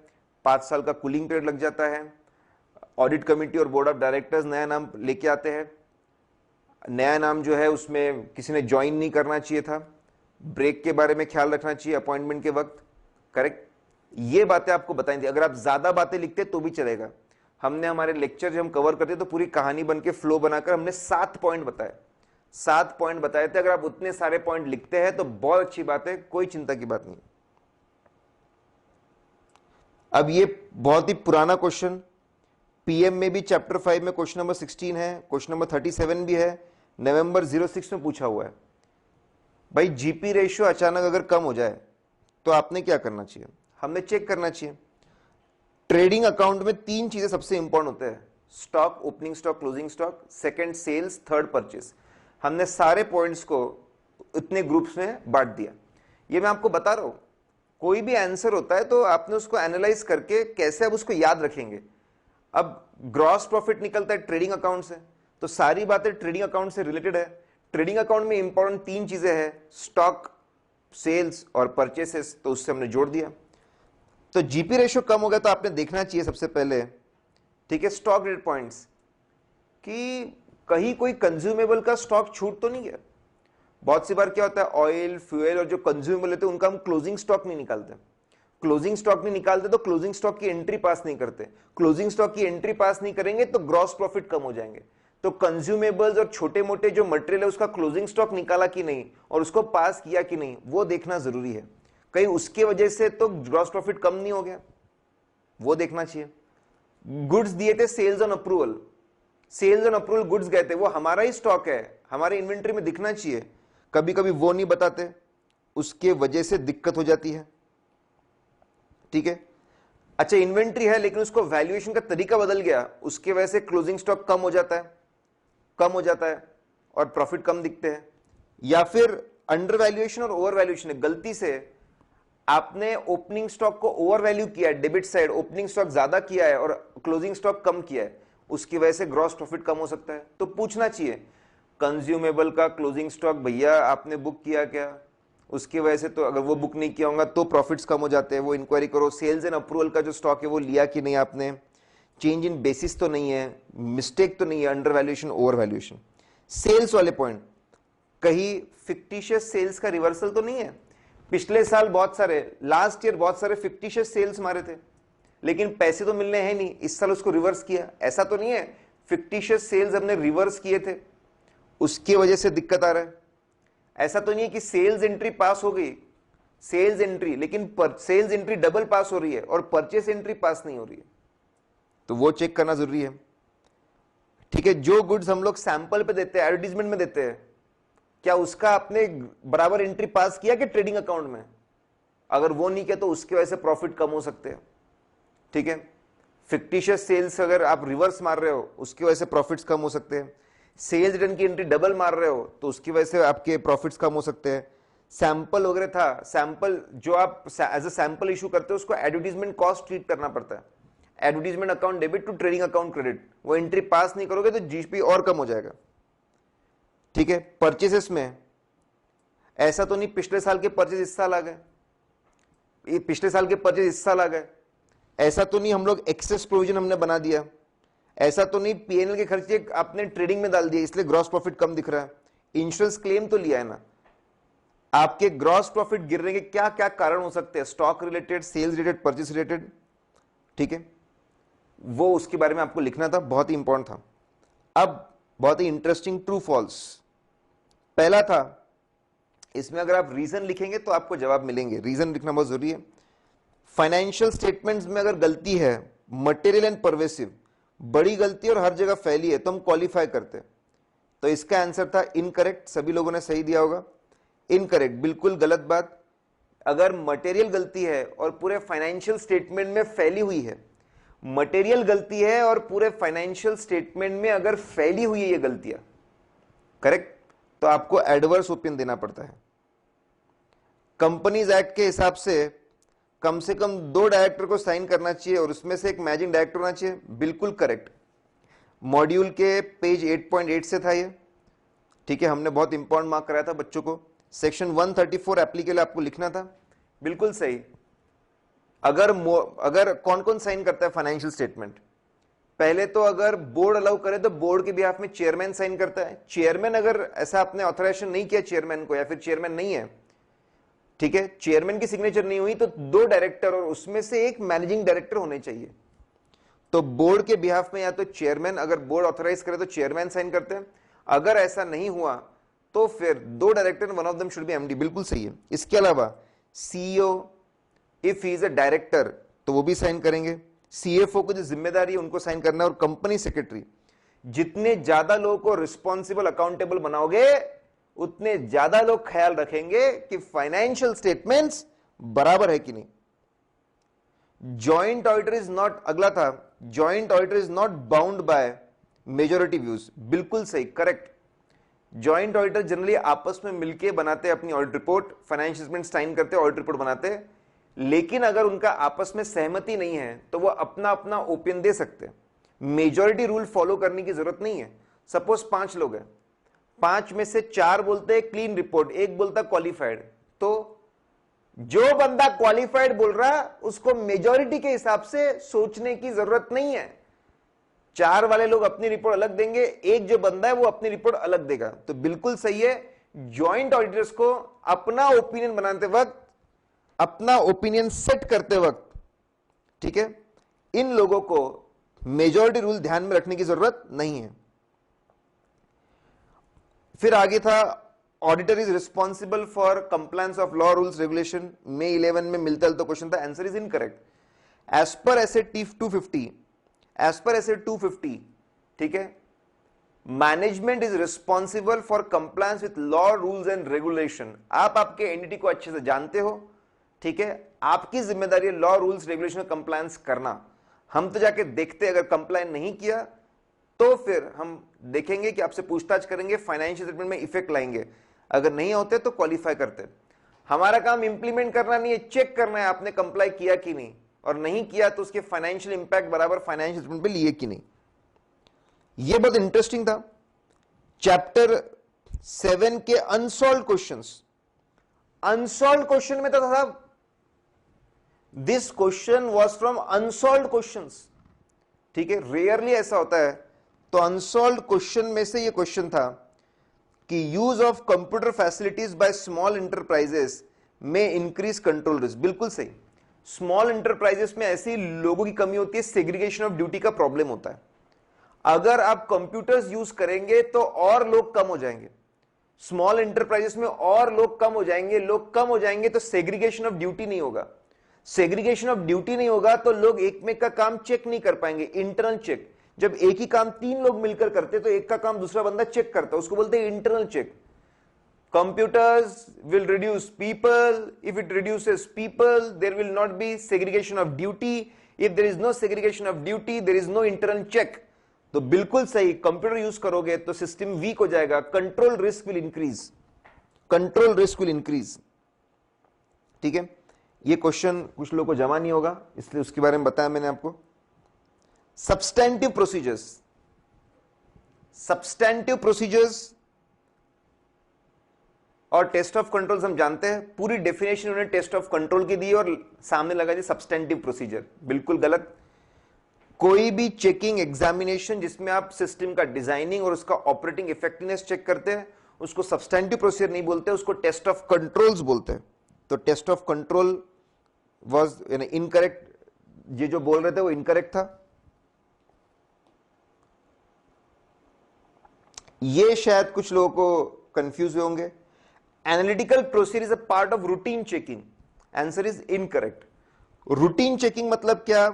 5 साल का कूलिंग पीरियड लग जाता है, ऑडिट कमिटी और बोर्ड ऑफ डायरेक्टर्स नया नाम लेके आते हैं, नया नाम जो है उसमें किसी ने ज्वाइन नहीं करना चाहिए था, ब्रेक के बारे में ख्याल रखना चाहिए अपॉइंटमेंट के वक्त। करेक्ट। ये बातें आपको बताई थी। अगर आप ज्यादा बातें लिखते तो भी चलेगा। हमने हमारे लेक्चर जब हम कवर करते तो पूरी कहानी बन के फ्लो बनाकर हमने 7 पॉइंट बताए, 7 पॉइंट बताए थे। अगर आप उतने सारे पॉइंट लिखते हैं तो बहुत अच्छी बात है, कोई चिंता की बात नहीं। अब ये बहुत ही पुराना क्वेश्चन, पीएम में भी चैप्टर 5 में क्वेश्चन नंबर 16 है, क्वेश्चन नंबर 37 भी है, नवंबर 06 में पूछा हुआ है। भाई जीपी रेशियो अचानक अगर कम हो जाए तो आपने क्या करना चाहिए? हमने चेक करना चाहिए। ट्रेडिंग अकाउंट में 3 चीजें सबसे इंपॉर्टेंट होते हैं, stock, opening stock, closing stock, second sales, third purchase. हमने सारे पॉइंट्स को इतने ग्रुप्स में बांट दिया। ये मैं आपको बता रहा हूं, कोई भी आंसर होता है तो आपने उसको एनालाइज करके कैसे आप उसको याद रखेंगे। अब ग्रॉस प्रॉफिट निकलता है ट्रेडिंग अकाउंट से, तो सारी बातें ट्रेडिंग अकाउंट से रिलेटेड है। ट्रेडिंग अकाउंट में इंपॉर्टेंट 3 चीजें हैं, स्टॉक, सेल्स और परचेसेस, तो उससे हमने जोड़ दिया। तो जीपी रेशियो कम हो गया तो आपने देखना चाहिए सबसे पहले, ठीक है, स्टॉक रेट पॉइंट्स कि कहीं कोई कंज्यूमेबल का स्टॉक छूट तो नहीं गया। बहुत सी बार क्या होता है, ऑयल, फ्यूल और जो कंज्यूमेबल होते हैं उनका हम क्लोजिंग स्टॉक नहीं निकालते। क्लोजिंग स्टॉक नहीं निकालते तो क्लोजिंग स्टॉक की एंट्री पास नहीं करते। क्लोजिंग स्टॉक की एंट्री पास नहीं करेंगे तो ग्रॉस प्रॉफिट कम हो जाएंगे। तो कंज्यूमेबल्स और छोटे मोटे जो मटेरियल है उसका क्लोजिंग स्टॉक निकाला कि नहीं और उसको पास किया कि नहीं, वो देखना जरूरी है। कहीं उसके वजह से तो ग्रॉस प्रॉफिट कम नहीं हो गया, वो देखना चाहिए। गुड्स दिए थे sales on approval, sales on approval goods गए थे, वो हमारा ही स्टॉक है, हमारे इन्वेंट्री में दिखना चाहिए। कभी कभी वो नहीं बताते, उसके वजह से दिक्कत हो जाती है। ठीक है। अच्छा, इन्वेंट्री है लेकिन उसको वैल्यूएशन का तरीका बदल गया, उसके वजह से क्लोजिंग स्टॉक कम हो जाता है और प्रॉफिट कम दिखते हैं। या फिर अंडर वैल्यूएशन और ओवर वैल्यूएशन है, गलती से आपने ओपनिंग स्टॉक को ओवर वैल्यू किया है, डेबिट साइड ओपनिंग स्टॉक ज्यादा किया है और क्लोजिंग स्टॉक कम किया है, उसकी वजह से ग्रॉस प्रॉफिट कम हो सकता है। तो पूछना चाहिए कंज्यूमेबल का क्लोजिंग स्टॉक भैया आपने बुक किया क्या, उसकी वजह से तो अगर वो बुक नहीं किया होगा तो प्रॉफिट्स कम हो जाते हैं, वो इंक्वायरी करो। सेल्स एंड अप्रूवल का जो स्टॉक है वो लिया कि नहीं आपने, चेंज इन बेसिस तो नहीं है, मिस्टेक तो नहीं है, under valuation, over valuation. Sales वाले पॉइंट, कहीं फिक्टिशियस सेल्स का रिवर्सल तो नहीं है। पिछले साल बहुत सारे, लास्ट ईयर बहुत सारे फिक्टिशियस सेल्स मारे थे लेकिन पैसे तो मिलने हैं नहीं, इस साल उसको रिवर्स किया, ऐसा तो नहीं है फिक्टिशियस सेल्स हमने रिवर्स किए थे उसकी वजह से दिक्कत आ रहा है। ऐसा तो नहीं है कि सेल्स एंट्री पास हो गई, सेल्स एंट्री, लेकिन सेल्स एंट्री डबल पास हो रही है और परचेस एंट्री पास नहीं हो रही है, तो वो चेक करना जरूरी है। ठीक है, जो गुड्स हम लोग सैंपल पे देते हैं, एडवर्टीजमेंट में देते हैं, क्या उसका आपने बराबर एंट्री पास किया कि ट्रेडिंग अकाउंट में? अगर वो नहीं किया तो उसकी वजह से प्रॉफिट कम हो सकते हैं। ठीक है, फिक्टिशियस सेल्स अगर आप रिवर्स मार रहे हो उसकी वजह से प्रॉफिट्स कम हो सकते हैं। सेल्स रिटर्न की एंट्री डबल मार रहे हो तो उसकी वजह से आपके प्रॉफिट्स कम हो सकते हैं। सैंपल वगैरह था, सैंपल जो आप एज अ सैंपल इशू करते हो उसको एडवर्टीजमेंट कॉस्ट ट्रीट करना पड़ता है, advertisement account debit to trading account credit, वो एंट्री पास नहीं करोगे तो जीएसपी और कम हो जाएगा। ठीक है, परचेसेस में ऐसा तो नहीं पिछले साल के परचेज इस साल आ गए, ये पिछले साल के परचेज इस साल आ गए, ऐसा तो नहीं हम लोग एक्सेस प्रोविजन हमने बना दिया, ऐसा तो नहीं पीएनएल के खर्चे आपने ट्रेडिंग में डाल दिए इसलिए ग्रॉस प्रॉफिट कम दिख रहा है। इंश्योरेंस क्लेम तो लिया है ना, आपके ग्रॉस प्रॉफिट गिरने के क्या क्या कारण हो सकते हैं, stock related, sales related, purchase related. ठीक है, वो उसके बारे में आपको लिखना था, बहुत ही इंपॉर्टेंट था। अब बहुत ही इंटरेस्टिंग ट्रू फॉल्स, पहला था, इसमें अगर आप रीजन लिखेंगे तो आपको जवाब मिलेंगे, रीजन लिखना बहुत जरूरी है। फाइनेंशियल स्टेटमेंट्स में अगर गलती है मटेरियल एंड परवेसिव, बड़ी गलती और हर जगह फैली है तो हम क्वालिफाई करते हैं, तो इसका आंसर था इनकरेक्ट, सभी लोगों ने सही दिया होगा, इनकरेक्ट, बिल्कुल गलत बात। अगर मटेरियल गलती है और पूरे फाइनेंशियल स्टेटमेंट में फैली हुई है, मटेरियल गलती है और पूरे फाइनेंशियल स्टेटमेंट में अगर फैली हुई है ये गलतियां, करेक्ट, तो आपको एडवर्स ओपिनियन देना पड़ता है। कंपनीज एक्ट के हिसाब से कम 2 डायरेक्टर को साइन करना चाहिए और उसमें से एक मैनेजिंग डायरेक्टर होना चाहिए, बिल्कुल करेक्ट, मॉड्यूल के पेज 8.8 से था ये। ठीक है, हमने बहुत इंपॉर्टेंट मार्क कराया था बच्चों को, सेक्शन 134 एप्लीकेबल आपको लिखना था, बिल्कुल सही। अगर कौन कौन साइन करता है फाइनेंशियल स्टेटमेंट, पहले तो अगर बोर्ड अलाउ करे तो बोर्ड के बिहाफ में चेयरमैन साइन करता है, चेयरमैन अगर ऐसा आपने ऑथराइजेशन नहीं किया चेयरमैन को या फिर चेयरमैन नहीं है, ठीक है, चेयरमैन की सिग्नेचर नहीं हुई तो 2 डायरेक्टर और उसमें से एक मैनेजिंग डायरेक्टर होने चाहिए। तो बोर्ड के बिहाफ में या तो चेयरमैन, अगर बोर्ड ऑथराइज करे तो चेयरमैन साइन करते हैं, अगर ऐसा नहीं हुआ तो फिर 2 director, one of them should be MD, बिल्कुल सही है। इसके अलावा CEO if he is a director तो वो भी साइन करेंगे, सीएफओ को जो जिम्मेदारी है उनको साइन करना है, और कंपनी सेक्रेटरी, जितने ज्यादा लोगों को रिस्पॉन्सिबल अकाउंटेबल बनाओगे उतने ज्यादा लोग ख्याल रखेंगे कि फाइनेंशियल स्टेटमेंट्स बराबर है कि नहीं। जॉइंट ऑडिटर इज नॉट, अगला था, joint auditor is not bound by majority views, बिल्कुल सही, करेक्ट। जॉइंट ऑडिटर जनरली आपस में मिलकर बनाते हैं अपनी audit report, financial statement sign करते हैं, ऑडिट रिपोर्ट बनाते हैं, लेकिन अगर उनका आपस में सहमति नहीं है तो वो अपना अपना ओपिनियन दे सकते हैं, मेजॉरिटी रूल फॉलो करने की जरूरत नहीं है। सपोज 5 लोग हैं, 5 में से 4 बोलते हैं क्लीन रिपोर्ट, एक बोलता क्वालिफाइड, तो जो बंदा क्वालिफाइड बोल रहा उसको मेजॉरिटी के हिसाब से सोचने की जरूरत नहीं है, 4 वाले लोग अपनी रिपोर्ट अलग देंगे, एक जो बंदा है वो अपनी रिपोर्ट अलग देगा, तो बिल्कुल सही है। जॉइंट ऑडिटर्स को अपना ओपिनियन बनाते वक्त, अपना ओपिनियन सेट करते वक्त, ठीक है, इन लोगों को मेजॉरिटी रूल ध्यान में रखने की जरूरत नहीं है। फिर आगे था, auditor is responsible for compliance of law rules regulation, May 11 में मिलता तो क्वेश्चन था, answer is incorrect. As per S 250, as per S 250, ठीक है, management is responsible for compliance with law rules and regulation. आप आपके एंटिटी को अच्छे से जानते हो, ठीक है, आपकी जिम्मेदारी है लॉ रूल्स रेगुलेशन कंप्लायंस करना। हम तो जाके देखते अगर कंप्लायंस नहीं किया तो फिर हम देखेंगे कि आपसे पूछताछ करेंगे, फाइनेंशियल स्टेटमेंट में इफेक्ट लाएंगे, अगर नहीं होते तो क्वालिफाई करते। हमारा काम इंप्लीमेंट करना नहीं है, चेक करना है आपने कंप्लाई किया कि नहीं, और नहीं किया तो उसके फाइनेंशियल इंपैक्ट बराबर फाइनेंशियल स्टेटमेंट पे लिए कि नहीं। यह बहुत इंटरेस्टिंग था। चैप्टर 7 के अनसॉल्व क्वेश्चंस, अनसॉल्व क्वेश्चन में था साहब, this question was from unsolved questions, ठीक है, रेयरली ऐसा होता है। तो अनसॉल्व क्वेश्चन में से ये क्वेश्चन था कि use of computer facilities by small enterprises में इंक्रीज कंट्रोल रिस्क, बिल्कुल सही। स्मॉल इंटरप्राइजेस में ऐसी लोगों की कमी होती है, सेग्रीगेशन ऑफ ड्यूटी का प्रॉब्लम होता है। अगर आप कंप्यूटर्स यूज करेंगे तो और लोग कम हो जाएंगे, स्मॉल इंटरप्राइजेस में और लोग कम हो जाएंगे, लोग कम हो जाएंगे तो सेग्रीगेशन ऑफ ड्यूटी नहीं होगा, सेग्रीगेशन ऑफ ड्यूटी नहीं होगा तो लोग एक में का काम चेक नहीं कर पाएंगे, इंटरनल चेक। जब एक ही काम 3 लोग मिलकर करते तो एक का काम दूसरा बंदा चेक करता, उसको बोलते हैं internal check. Computers will reduce people, if it reduces people there will not be segregation of duty, if there is no segregation of duty there is no internal check. तो बिल्कुल सही, कंप्यूटर यूज करोगे तो system weak हो जाएगा, control risk will increase. Control risk will increase. ठीक है, ये क्वेश्चन कुछ लोगों को जमा नहीं होगा, इसलिए उसके बारे में बताया मैंने आपको। सब्सटेंटिव प्रोसीजर्स, सब्सटेंटिव प्रोसीजर्स और टेस्ट ऑफ कंट्रोल्स हम जानते हैं, पूरी डेफिनेशन उन्होंने टेस्ट ऑफ कंट्रोल की दी और सामने लगा दी सब्सटेंटिव प्रोसीजर। बिल्कुल गलत। कोई भी चेकिंग एग्जामिनेशन जिसमें आप सिस्टम का डिजाइनिंग और उसका ऑपरेटिंग इफेक्टिवनेस चेक करते हैं, उसको सब्सटेंटिव प्रोसीजर नहीं बोलते, उसको टेस्ट ऑफ कंट्रोल्स बोलते हैं। तो test of control was incorrect, ये जो बोल रहे थे वो इनकरेक्ट था। ये शायद कुछ लोगों को कंफ्यूज हुए होंगे। Analytical procedure is a part of routine checking, answer is incorrect. Routine checking मतलब क्या?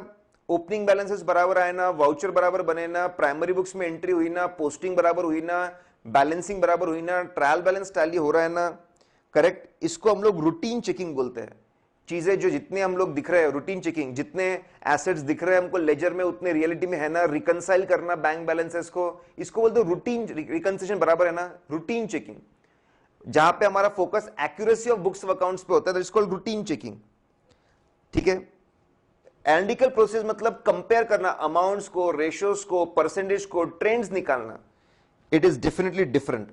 ओपनिंग बैलेंसेस बराबर आए ना, वाउचर बराबर बने ना, प्राइमरी बुक्स में एंट्री हुई ना, पोस्टिंग बराबर हुई ना, बैलेंसिंग बराबर हुई ना, ट्रायल बैलेंस टैली हो रहा है ना, करेक्ट, इसको हम लोग रूटीन चेकिंग बोलते हैं। चीजें जो जितने हम लोग दिख रहे हैं, रूटीन चेकिंग, जितने एसेट्स दिख रहे हैं हमको लेजर में उतने रियलिटी में है ना, रिकंसाइल करना बैंक बैलेंसेस को, इसको बोलते हैं रूटीन। रिकंसिलेशन बराबर है ना, रूटीन चेकिंग। जहां पे हमारा focus accuracy of books of accounts पे होता है, तो इसको रूटीन चेकिंग। ठीक है। एनालिटिकल प्रोसेस मतलब कंपेयर करना, अमाउंट्स को, रेशियोज को, परसेंटेज को, ट्रेंड्स निकालना। It is definitely different.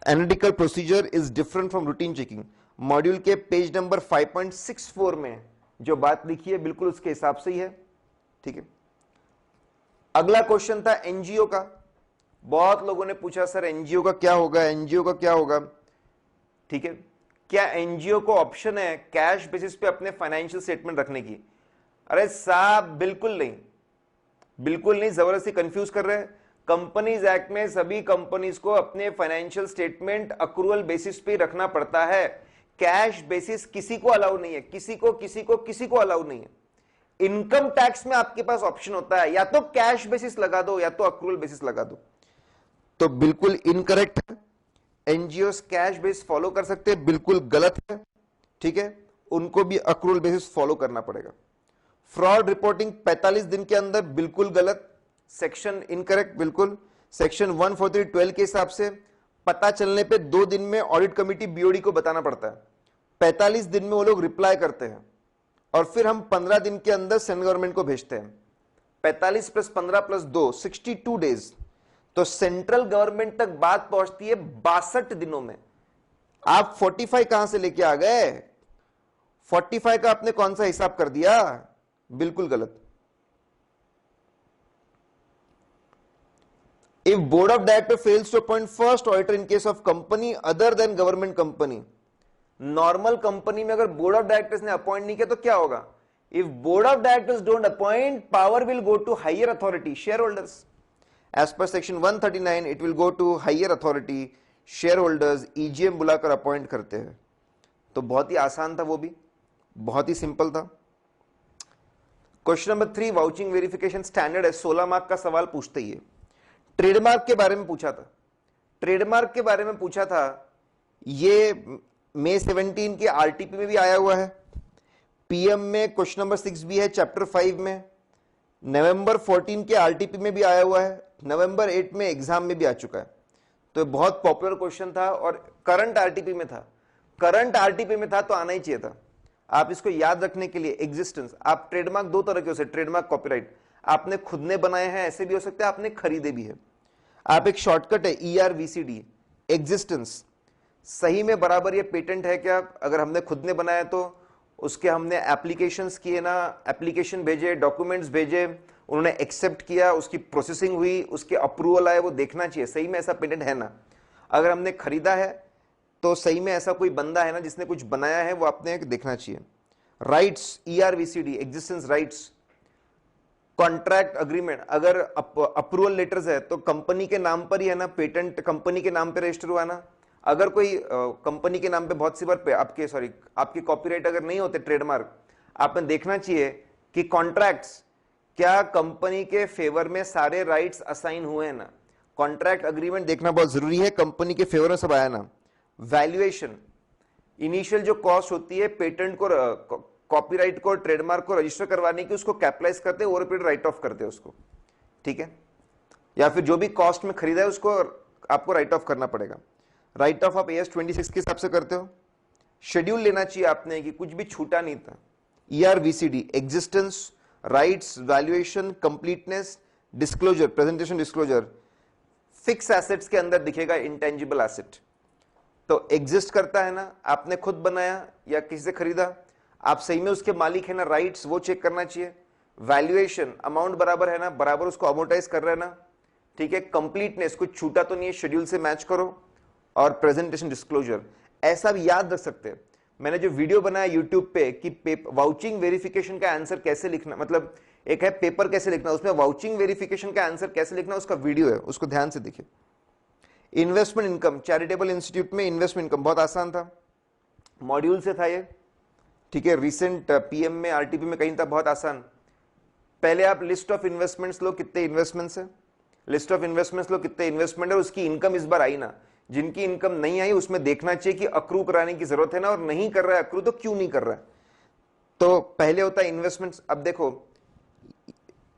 Analytical procedure is different from routine checking. Module के पेज नंबर 5.64 में जो बात लिखी है बिल्कुल उसके हिसाब से ही है। ठीक है। अगला क्वेश्चन था एनजीओ का। बहुत लोगों ने पूछा सर एनजीओ का क्या होगा, एनजीओ का क्या होगा। ठीक है, क्या एनजीओ को ऑप्शन है कैश बेसिस पे अपने फाइनेंशियल स्टेटमेंट रखने की? अरे साहब बिल्कुल नहीं, बिल्कुल नहीं, जबरदस्ती कंफ्यूज कर रहे हैं। कंपनीज एक्ट में सभी कंपनीज को अपने फाइनेंशियल स्टेटमेंट अक्रूवल बेसिस पे रखना पड़ता है। कैश बेसिस किसी को अलाउ नहीं है, किसी को अलाउ नहीं है। इनकम टैक्स में आपके पास ऑप्शन होता है, या तो कैश बेसिस लगा दो या तो अक्रूवल बेसिस लगा दो। तो बिल्कुल इनकरेक्ट है। एनजीओ कैश बेस फॉलो कर सकते हैं, बिल्कुल गलत है। ठीक है, उनको भी अक्रूवल बेसिस फॉलो करना पड़ेगा। फ्रॉड रिपोर्टिंग 45 दिन के अंदर, बिल्कुल गलत। सेक्शन इनकरेक्ट, बिल्कुल। सेक्शन 143(12) के हिसाब से पता चलने पे 2 दिन में ऑडिट कमिटी बीओडी को बताना पड़ता है। 45 दिन में वो लोग रिप्लाई करते हैं और फिर हम 15 दिन के अंदर सेंट्रल गवर्नमेंट को भेजते हैं। 45 + 15 + 2 62 डेज। तो सेंट्रल गवर्नमेंट तक बात पहुंचती है 62 दिनों में। आप 45 कहां से लेके आ गए? 45 का आपने कौन सा हिसाब कर दिया? बिल्कुल गलत। If board of director fails to appoint first auditor in case of company other than government company, normal company में अगर बोर्ड ऑफ डायरेक्टर्स ने अपॉइंट नहीं किया तो क्या होगा? If board of directors don't appoint, power will go to higher authority, shareholders. As per section 139 it will go to higher authority, shareholders. EGM बुलाकर appoint करते हैं। तो बहुत ही आसान था, वो भी बहुत ही सिंपल था। Question number 3, vouching verification standard है, 16 मार्क का सवाल पूछते ही है। ट्रेडमार्क के बारे में पूछा था, ट्रेडमार्क के बारे में पूछा था। ये मई 17 के आरटीपी में भी आया हुआ है, पीएम में क्वेश्चन नंबर 6 भी है चैप्टर 5 में, नवंबर 14 के आरटीपी में भी आया हुआ है, नवंबर 8 में एग्जाम में भी आ चुका है। तो बहुत पॉपुलर क्वेश्चन था और करंट आरटीपी में था। करंट आरटीपी में था तो आना ही चाहिए था। आप इसको याद रखने के लिए एग्जिस्टेंस, आप ट्रेडमार्क 2 तरह के हो सकते, ट्रेडमार्क कॉपीराइट। आपने खुद ने बनाए हैं, ऐसे भी हो सकते हैं, आपने खरीदे भी है। आप एक शॉर्टकट है ERVCD, एग्जिस्टेंस। सही में बराबर ये पेटेंट है क्या? अगर हमने खुद ने बनाया तो उसके हमने एप्लीकेशंस किए ना, एप्लीकेशन भेजे, डॉक्यूमेंट्स भेजे, उन्होंने एक्सेप्ट किया, उसकी प्रोसेसिंग हुई, उसके अप्रूवल आए, वो देखना चाहिए सही में ऐसा पेटेंट है ना। अगर हमने खरीदा है तो सही में ऐसा कोई बंदा है ना जिसने कुछ बनाया है, वो आपने देखना चाहिए। Rights, ERVCD, existence rights. Contract agreement, अगर अप्रूवल लेटर्स है तो कंपनी के नाम पर ही है ना, पेटेंट कंपनी के नाम पे रजिस्टर हुआ ना। अगर कोई कंपनी के नाम पे बहुत सी बार पे आपके कॉपीराइट अगर नहीं होते ट्रेडमार्क, आपने देखना चाहिए कि कॉन्ट्रैक्ट्स क्या कंपनी के फेवर में सारे राइट्स असाइन हुए हैं ना। कॉन्ट्रैक्ट अग्रीमेंट देखना बहुत जरूरी है, कंपनी के फेवर में सब आया ना। वैल्यूएशन, इनिशियल जो कॉस्ट होती है पेटेंट को, कॉपीराइट को, ट्रेडमार्क को रजिस्टर करवाने की, उसको कैपिटलाइज करते हैं, ओवर पीरियड राइट ऑफ करते हैं उसको। ठीक है, या फिर जो भी कॉस्ट में खरीदा है उसको आपको राइट ऑफ करना पड़ेगा। राइट ऑफ आप AS 26 के हिसाब से करते हो। शेड्यूल लेना चाहिए आपने कि कुछ भी छूटा नहीं था। ERVCD, existence, rights, valuation, completeness, disclosure, presentation disclosure. Fix assets के अंदर दिखेगा इंटेंजिबल एसेट, तो एग्जिस्ट करता है ना, आपने खुद बनाया या किसी से खरीदा, आप सही में उसके मालिक है ना, राइट्स वो चेक करना चाहिए। वैल्यूएशन, अमाउंट बराबर है ना, बराबर उसको अमोर्टाइज कर रहे हैं ना, ठीक है। कंप्लीटनेस, कुछ छूटा तो नहीं है, शेड्यूल से मैच करो। और प्रेजेंटेशन डिस्क्लोजर, ऐसा भी याद रख सकते हैं। मैंने जो वीडियो बनाया यूट्यूब पे कि वाउचिंग वेरिफिकेशन का आंसर कैसे लिखना, मतलब एक है पेपर कैसे लिखना, उसमें वाउचिंग वेरिफिकेशन का आंसर कैसे लिखना, उसका वीडियो है, उसको ध्यान से देखिए। इन्वेस्टमेंट इनकम, चैरिटेबल इंस्टीट्यूट में इन्वेस्टमेंट इनकम बहुत आसान था, मॉड्यूल से था ये, ठीक है। रिसेंट PM में, RTP में कहीं था, बहुत आसान। पहले आप लिस्ट ऑफ इन्वेस्टमेंट्स लो, कितने इन्वेस्टमेंट्स है, लिस्ट ऑफ इन्वेस्टमेंट्स लो, कितने इन्वेस्टमेंट है, उसकी इनकम इस बार आई ना, जिनकी इनकम नहीं आई उसमें देखना चाहिए कि अक्रू कराने की जरूरत है ना, और नहीं कर रहा है अक्रू तो क्यों नहीं कर रहा है। तो पहले होता है इन्वेस्टमेंट्स। अब देखो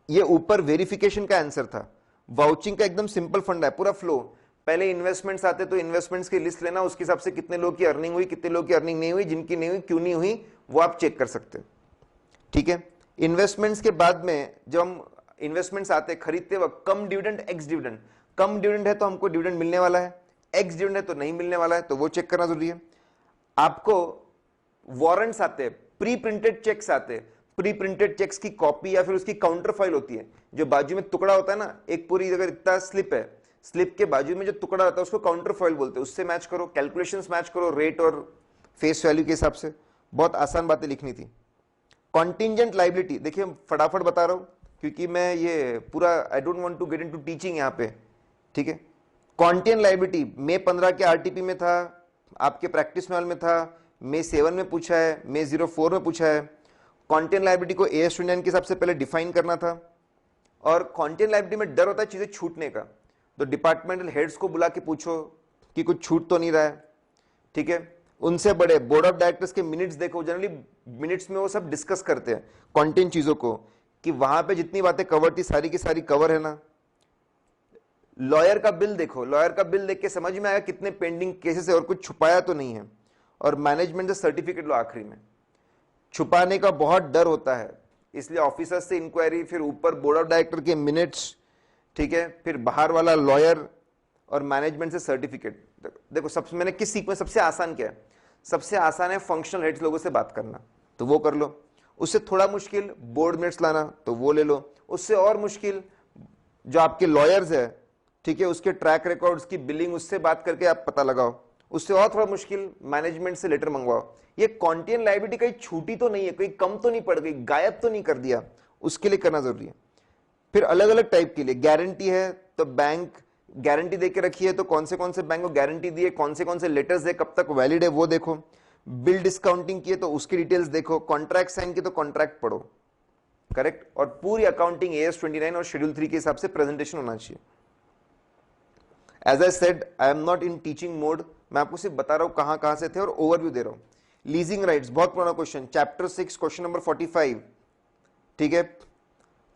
ये ऊपर वेरिफिकेशन का आंसर था, वाउचिंग का एकदम सिंपल फंडा है, पूरा फ्लो। पहले इन्वेस्टमेंट्स आते तो इन्वेस्टमेंट्स की लिस्ट लेना, उसके हिसाब से कितने लोग की अर्निंग हुई, कितने लोग की अर्निंग नहीं हुई, जिनकी नहीं हुई क्यों नहीं हुई वो आप चेक कर सकते, ठीक है। इन्वेस्टमेंट्स के बाद में जब हम इन्वेस्टमेंट्स आते खरीदते वक्त, कम डिविडेंड, एक्स डिविडेंड, कम डिविडेंड है तो हमको डिविडेंड मिलने वाला है, एक्स डिविडेंड है तो नहीं मिलने वाला है, तो वो चेक करना जरूरी है। आपको वारंट्स आते हैं, प्री प्रिंटेड चेक्स आते हैं, प्री प्रिंटेड चेक्स की कॉपी या फिर उसकी काउंटर फाइल होती है, जो बाजू में टुकड़ा होता है ना, एक पूरी अगर इतना स्लिप है, स्लिप के बाजू में जो टुकड़ा होता है उसको काउंटर फाइल बोलते हैं, उससे मैच करो, कैलकुलेशंस मैच करो, रेट और फेस वैल्यू के हिसाब से। बहुत आसान बातें लिखनी थी। कॉन्टिंजेंट लाइबिलिटी, देखिए फटाफट बता रहा हूं क्योंकि मैं ये पूरा I don't want to get into teaching यहाँ पे, ठीक है। कॉन्टिजेंट लाइबिलिटी May 15 के RTP में था, आपके प्रैक्टिस मैनुअल में था, May 7 में पूछा है, May 04 में पूछा है। कॉन्टिजेंट लाइबिलिटी को AS 29 के हिसाब से पहले डिफाइन करना था। और कॉन्टिजेंट लाइबिलिटी में डर होता है चीजें छूटने का, तो डिपार्टमेंटल हेड्स को बुला के पूछो कि कुछ छूट तो नहीं रहा है, ठीक है। उनसे बड़े बोर्ड ऑफ डायरेक्टर्स के मिनट्स देखो, जनरली मिनट्स में वो सब डिस्कस करते हैं कंटेंट चीजों को, कि वहां पे जितनी बातें कवर थी सारी की सारी कवर है ना। लॉयर का बिल देखो, लॉयर का बिल देख के समझ में आया कितने पेंडिंग केसेस है और कुछ छुपाया तो नहीं है। और मैनेजमेंट से सर्टिफिकेट लो आखिरी में, छुपाने का बहुत डर होता है, इसलिए ऑफिसर से इंक्वायरी, फिर ऊपर बोर्ड ऑफ डायरेक्टर के मिनट्स, ठीक है, फिर बाहर वाला लॉयर और मैनेजमेंट से सर्टिफिकेट। देखो सबसे मैंने किस सीक्वेंस, सबसे आसान क्या है, सबसे आसान है फंक्शनल हेड्स लोगों से बात करना, तो वो कर लो। उससे थोड़ा मुश्किल बोर्ड मिनट्स लाना, तो वो ले लो। उससे और मुश्किल जो आपके लॉयर्स है, ठीक है, उसके ट्रैक रिकॉर्ड, उसकी बिलिंग, उससे बात करके आप पता लगाओ। उससे और थोड़ा मुश्किल मैनेजमेंट से लेटर मंगवाओ। ये कॉन्टिजेंट लायबिलिटी कहीं छूटी तो नहीं है, कहीं कम तो नहीं पड़ गई, गायब तो नहीं कर दिया, उसके लिए करना जरूरी है। फिर अलग अलग टाइप के लिए गारंटी है, तो बैंक गारंटी देके रखी है, तो कौन से बैंक को गारंटी दी है, कौन से लेटर्स है, कब तक वैलिड है वो देखो। बिल डिस्काउंटिंग की है तो उसकी डिटेल्स देखो, कॉन्ट्रैक्ट साइन की तो कॉन्ट्रैक्ट पढ़ो, करेक्ट। और पूरी अकाउंटिंग AS 29 और शेड्यूल 3 के हिसाब से प्रेजेंटेशन होना चाहिए। As I said, I am not in teaching mode, मैं आपको सिर्फ बता रहा हूं कहां से थे और ओवरव्यू दे रहा हूं। लीजिंग राइट्स बहुत पुराना क्वेश्चन, चैप्टर 6 क्वेश्चन नंबर 45, ठीक है।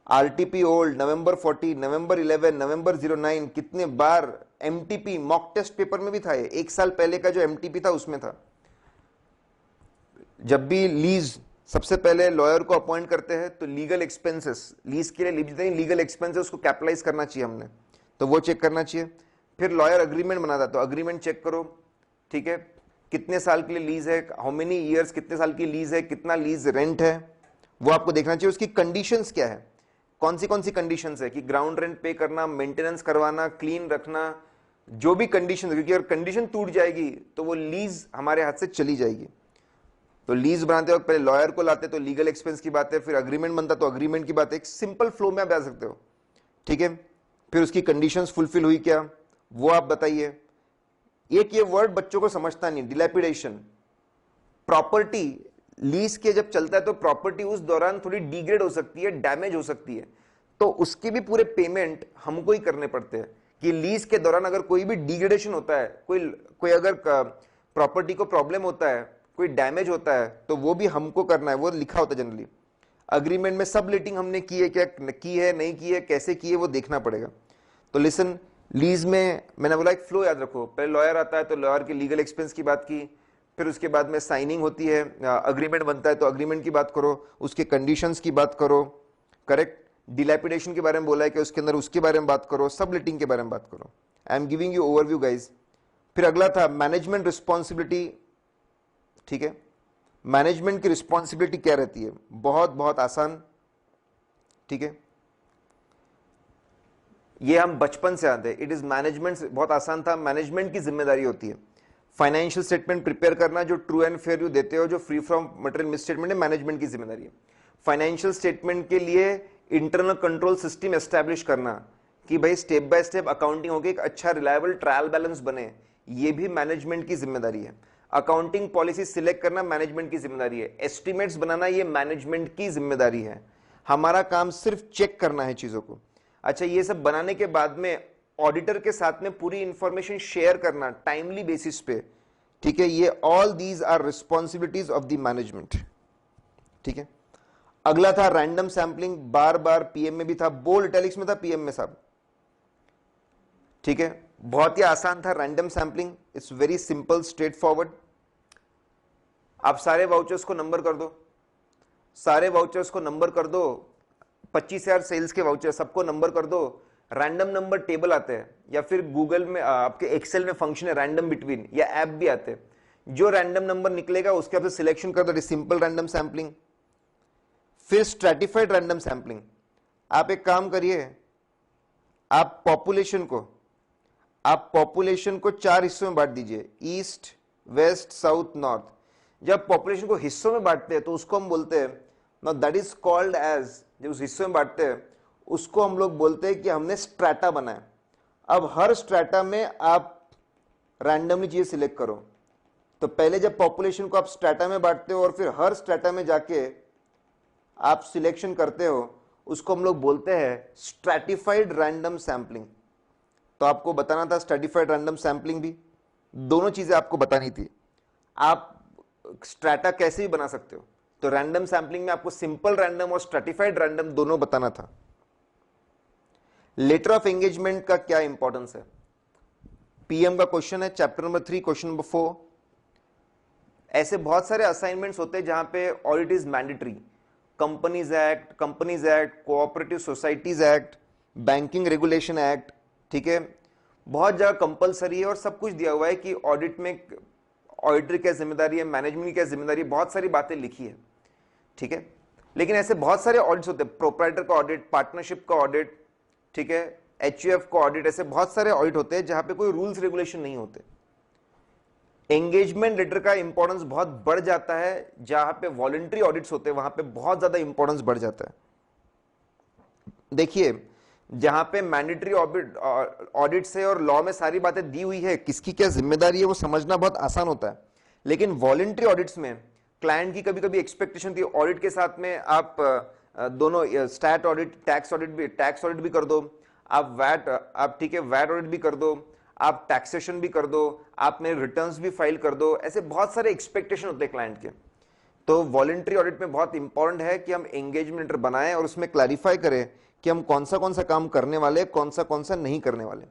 RTP ओल्ड, नवंबर 40, नवंबर 11, नवंबर 09, कितने बार MTP मॉक टेस्ट पेपर में भी था ये, एक साल पहले का जो MTP था उसमें था। जब भी लीज सबसे पहले लॉयर को अपॉइंट करते हैं तो लीगल एक्सपेंसेस, लीज के लिए जितने लीगल एक्सपेंसेस उसको कैपिटलाइज करना चाहिए हमने, तो वो चेक करना चाहिए। फिर लॉयर अग्रीमेंट बनाता तो अग्रीमेंट चेक करो, ठीक है, कितने साल के लिए लीज है, हाउ मेनी ईयर्स, कितने साल की लीज है, कितना लीज रेंट है, वो आपको देखना चाहिए। उसकी कंडीशंस क्या है, कौन सी कंडीशंस है कि ग्राउंड रेंट पे करना, मेंटेनेंस करवाना, क्लीन रखना, जो भी कंडीशन, क्योंकि अगर कंडीशन टूट जाएगी तो वो लीज हमारे हाथ से चली जाएगी। तो लीज बनाते वक्त पहले लॉयर को लाते तो लीगल एक्सपेंस की बात है, फिर अग्रीमेंट बनता तो अग्रीमेंट की बात है, एक सिंपल फ्लो में आप जा सकते हो, ठीक है। फिर उसकी कंडीशंस फुलफिल हुई क्या वो आप बताइए। एक ये वर्ड बच्चों को समझता नहीं, डिलैपिडेशन। प्रॉपर्टी लीज के जब चलता है तो प्रॉपर्टी उस दौरान थोड़ी डिग्रेड हो सकती है, डैमेज हो सकती है, तो उसके भी पूरे पेमेंट हमको ही करने पड़ते हैं। कि लीज के दौरान अगर कोई भी डिग्रेडेशन होता है, कोई अगर प्रॉपर्टी को प्रॉब्लम होता है, कोई डैमेज होता है, तो वो भी हमको करना है, वो लिखा होता है जनरली अग्रीमेंट में। सब लेटिंग हमने की है क्या, की है नहीं की है, कैसे की है, वो देखना पड़ेगा। तो लिसन, लीज में मैंने बोला एक फ्लो याद रखो, पहले लॉयर आता है तो लॉयर के लीगल एक्सपेंस की बात की, फिर उसके बाद में साइनिंग होती है, अग्रीमेंट बनता है तो अग्रीमेंट की बात करो, उसके कंडीशंस की बात करो, करेक्ट। डिलैपिडेशन के बारे में बोला है कि उसके अंदर उसके बारे में बात करो, सबलेटिंग के बारे में बात करो। I am giving you overview guys. फिर अगला था मैनेजमेंट रिस्पॉन्सिबिलिटी, ठीक है। मैनेजमेंट की रिस्पॉन्सिबिलिटी क्या रहती है, बहुत बहुत आसान, ठीक है। ये हम बचपन से आते हैं, इट इज मैनेजमेंट, बहुत आसान था। मैनेजमेंट की जिम्मेदारी होती है फाइनेंशियल स्टेटमेंट प्रिपेयर करना, जो ट्रू एंड फेयर यू देते हो, जो फ्री फ्रॉम मटेरियल मिसस्टेटमेंट है, मैनेजमेंट की जिम्मेदारी है। फाइनेंशियल स्टेटमेंट के लिए इंटरनल कंट्रोल सिस्टम एस्टैब्लिश करना कि भाई स्टेप बाय स्टेप अकाउंटिंग होगी, एक अच्छा रिलायबल ट्रायल बैलेंस बने, ये भी मैनेजमेंट की जिम्मेदारी है। अकाउंटिंग पॉलिसी सिलेक्ट करना मैनेजमेंट की जिम्मेदारी है। एस्टिमेट्स बनाना ये मैनेजमेंट की जिम्मेदारी है। हमारा काम सिर्फ चेक करना है चीजों को। अच्छा, ये सब बनाने के बाद में ऑडिटर के साथ में पूरी इंफॉर्मेशन शेयर करना टाइमली बेसिस पे, ठीक है। ये all these are responsibilities of the management, ठीक है। अगला था रैंडम सैंपलिंग, बार बार पीएम में भी था, बोल्ड इटैलिक्स में था पीएम में साहब, ठीक है। बहुत ही आसान था random sampling, it's very simple straight forward. आप सारे वाउचर्स को नंबर कर दो, सारे वाउचर्स को नंबर कर दो, 25,000 सेल्स के वाउचर सबको नंबर कर दो। रैंडम नंबर टेबल आते हैं, या फिर गूगल में आपके एक्सेल में फंक्शन है रैंडम बिटवीन, या ऐप भी आते हैं। जो रैंडम नंबर निकलेगा उसके आप सिलेक्शन कर दो, सिंपल रैंडम सैंपलिंग। फिर स्ट्रैटिफाइड रैंडम सैंपलिंग। आप एक काम करिए, आप पॉपुलेशन को 4 हिस्सों में बांट दीजिए, ईस्ट, वेस्ट, साउथ, नॉर्थ। जब पॉपुलेशन को हिस्सों में बांटते हैं तो उसको हम बोलते हैं, now that is called as, जब उस हिस्सों में बांटते हैं उसको हम लोग बोलते हैं कि हमने स्ट्रैटा बनाया। अब हर स्ट्रैटा में आप रैंडमली चीजें सिलेक्ट करो। तो पहले जब पॉपुलेशन को आप स्ट्रैटा में बांटते हो और फिर हर स्ट्रैटा में जाके आप सिलेक्शन करते हो, उसको हम लोग बोलते हैं स्ट्रैटिफाइड रैंडम सैंपलिंग। तो आपको बताना था स्ट्रैटिफाइड रैंडम सैंपलिंग भी, दोनों चीजें आपको बतानी थी। आप स्ट्रैटा कैसे भी बना सकते हो, तो रैंडम सैंपलिंग में आपको सिंपल रैंडम और स्ट्रैटिफाइड रैंडम दोनों बताना था। लेटर ऑफ एंगेजमेंट का क्या इंपॉर्टेंस है, पीएम का क्वेश्चन है, चैप्टर नंबर 3 क्वेश्चन नंबर 4। ऐसे बहुत सारे असाइनमेंट्स होते हैं जहां पे audit is mandatory. Companies act, cooperative societies act, banking regulation act, ठीक है। बहुत जगह कंपलसरी है और सब कुछ दिया हुआ है कि ऑडिट में ऑडिटर क्या जिम्मेदारी है, मैनेजमेंट की क्या जिम्मेदारी है, बहुत सारी बातें लिखी है, ठीक है। लेकिन ऐसे बहुत सारे ऑडिट्स होते हैं, प्रोप्राइटर का ऑडिट, पार्टनरशिप का ऑडिट, ठीक है, एचयूएफ का ऑडिट, ऐसे बहुत सारे ऑडिट होते हैं जहां पे कोई रूल्स रेगुलेशन नहीं होते। एंगेजमेंट लेटर का इंपॉर्टेंस बहुत बढ़ जाता है, जहां पे वॉलंटरी ऑडिट्स होते हैं वहां पे बहुत ज्यादा इंपॉर्टेंस बढ़ जाता है। देखिए, जहां पे मैंडेटरी ऑडिट से और लॉ में सारी बातें दी हुई है, किसकी क्या जिम्मेदारी है वो समझना बहुत आसान होता है। लेकिन वॉलंटरी ऑडिट्स में क्लाइंट की कभी कभी एक्सपेक्टेशन थी ऑडिट के साथ में आप दोनों स्टैट ऑडिट, टैक्स ऑडिट भी कर दो, आप वैट, आप ठीक है वैट ऑडिट भी कर दो, आप टैक्सेशन भी कर दो, आप मेरे रिटर्न्स भी फाइल कर दो। ऐसे बहुत सारे एक्सपेक्टेशन होते हैं क्लाइंट के। तो वॉलंटरी ऑडिट में बहुत इंपॉर्टेंट है कि हम एंगेजमेंट लेटर बनाएं और उसमें क्लैरिफाई करें कि हम कौन सा काम करने वाले, कौन सा नहीं करने वाले।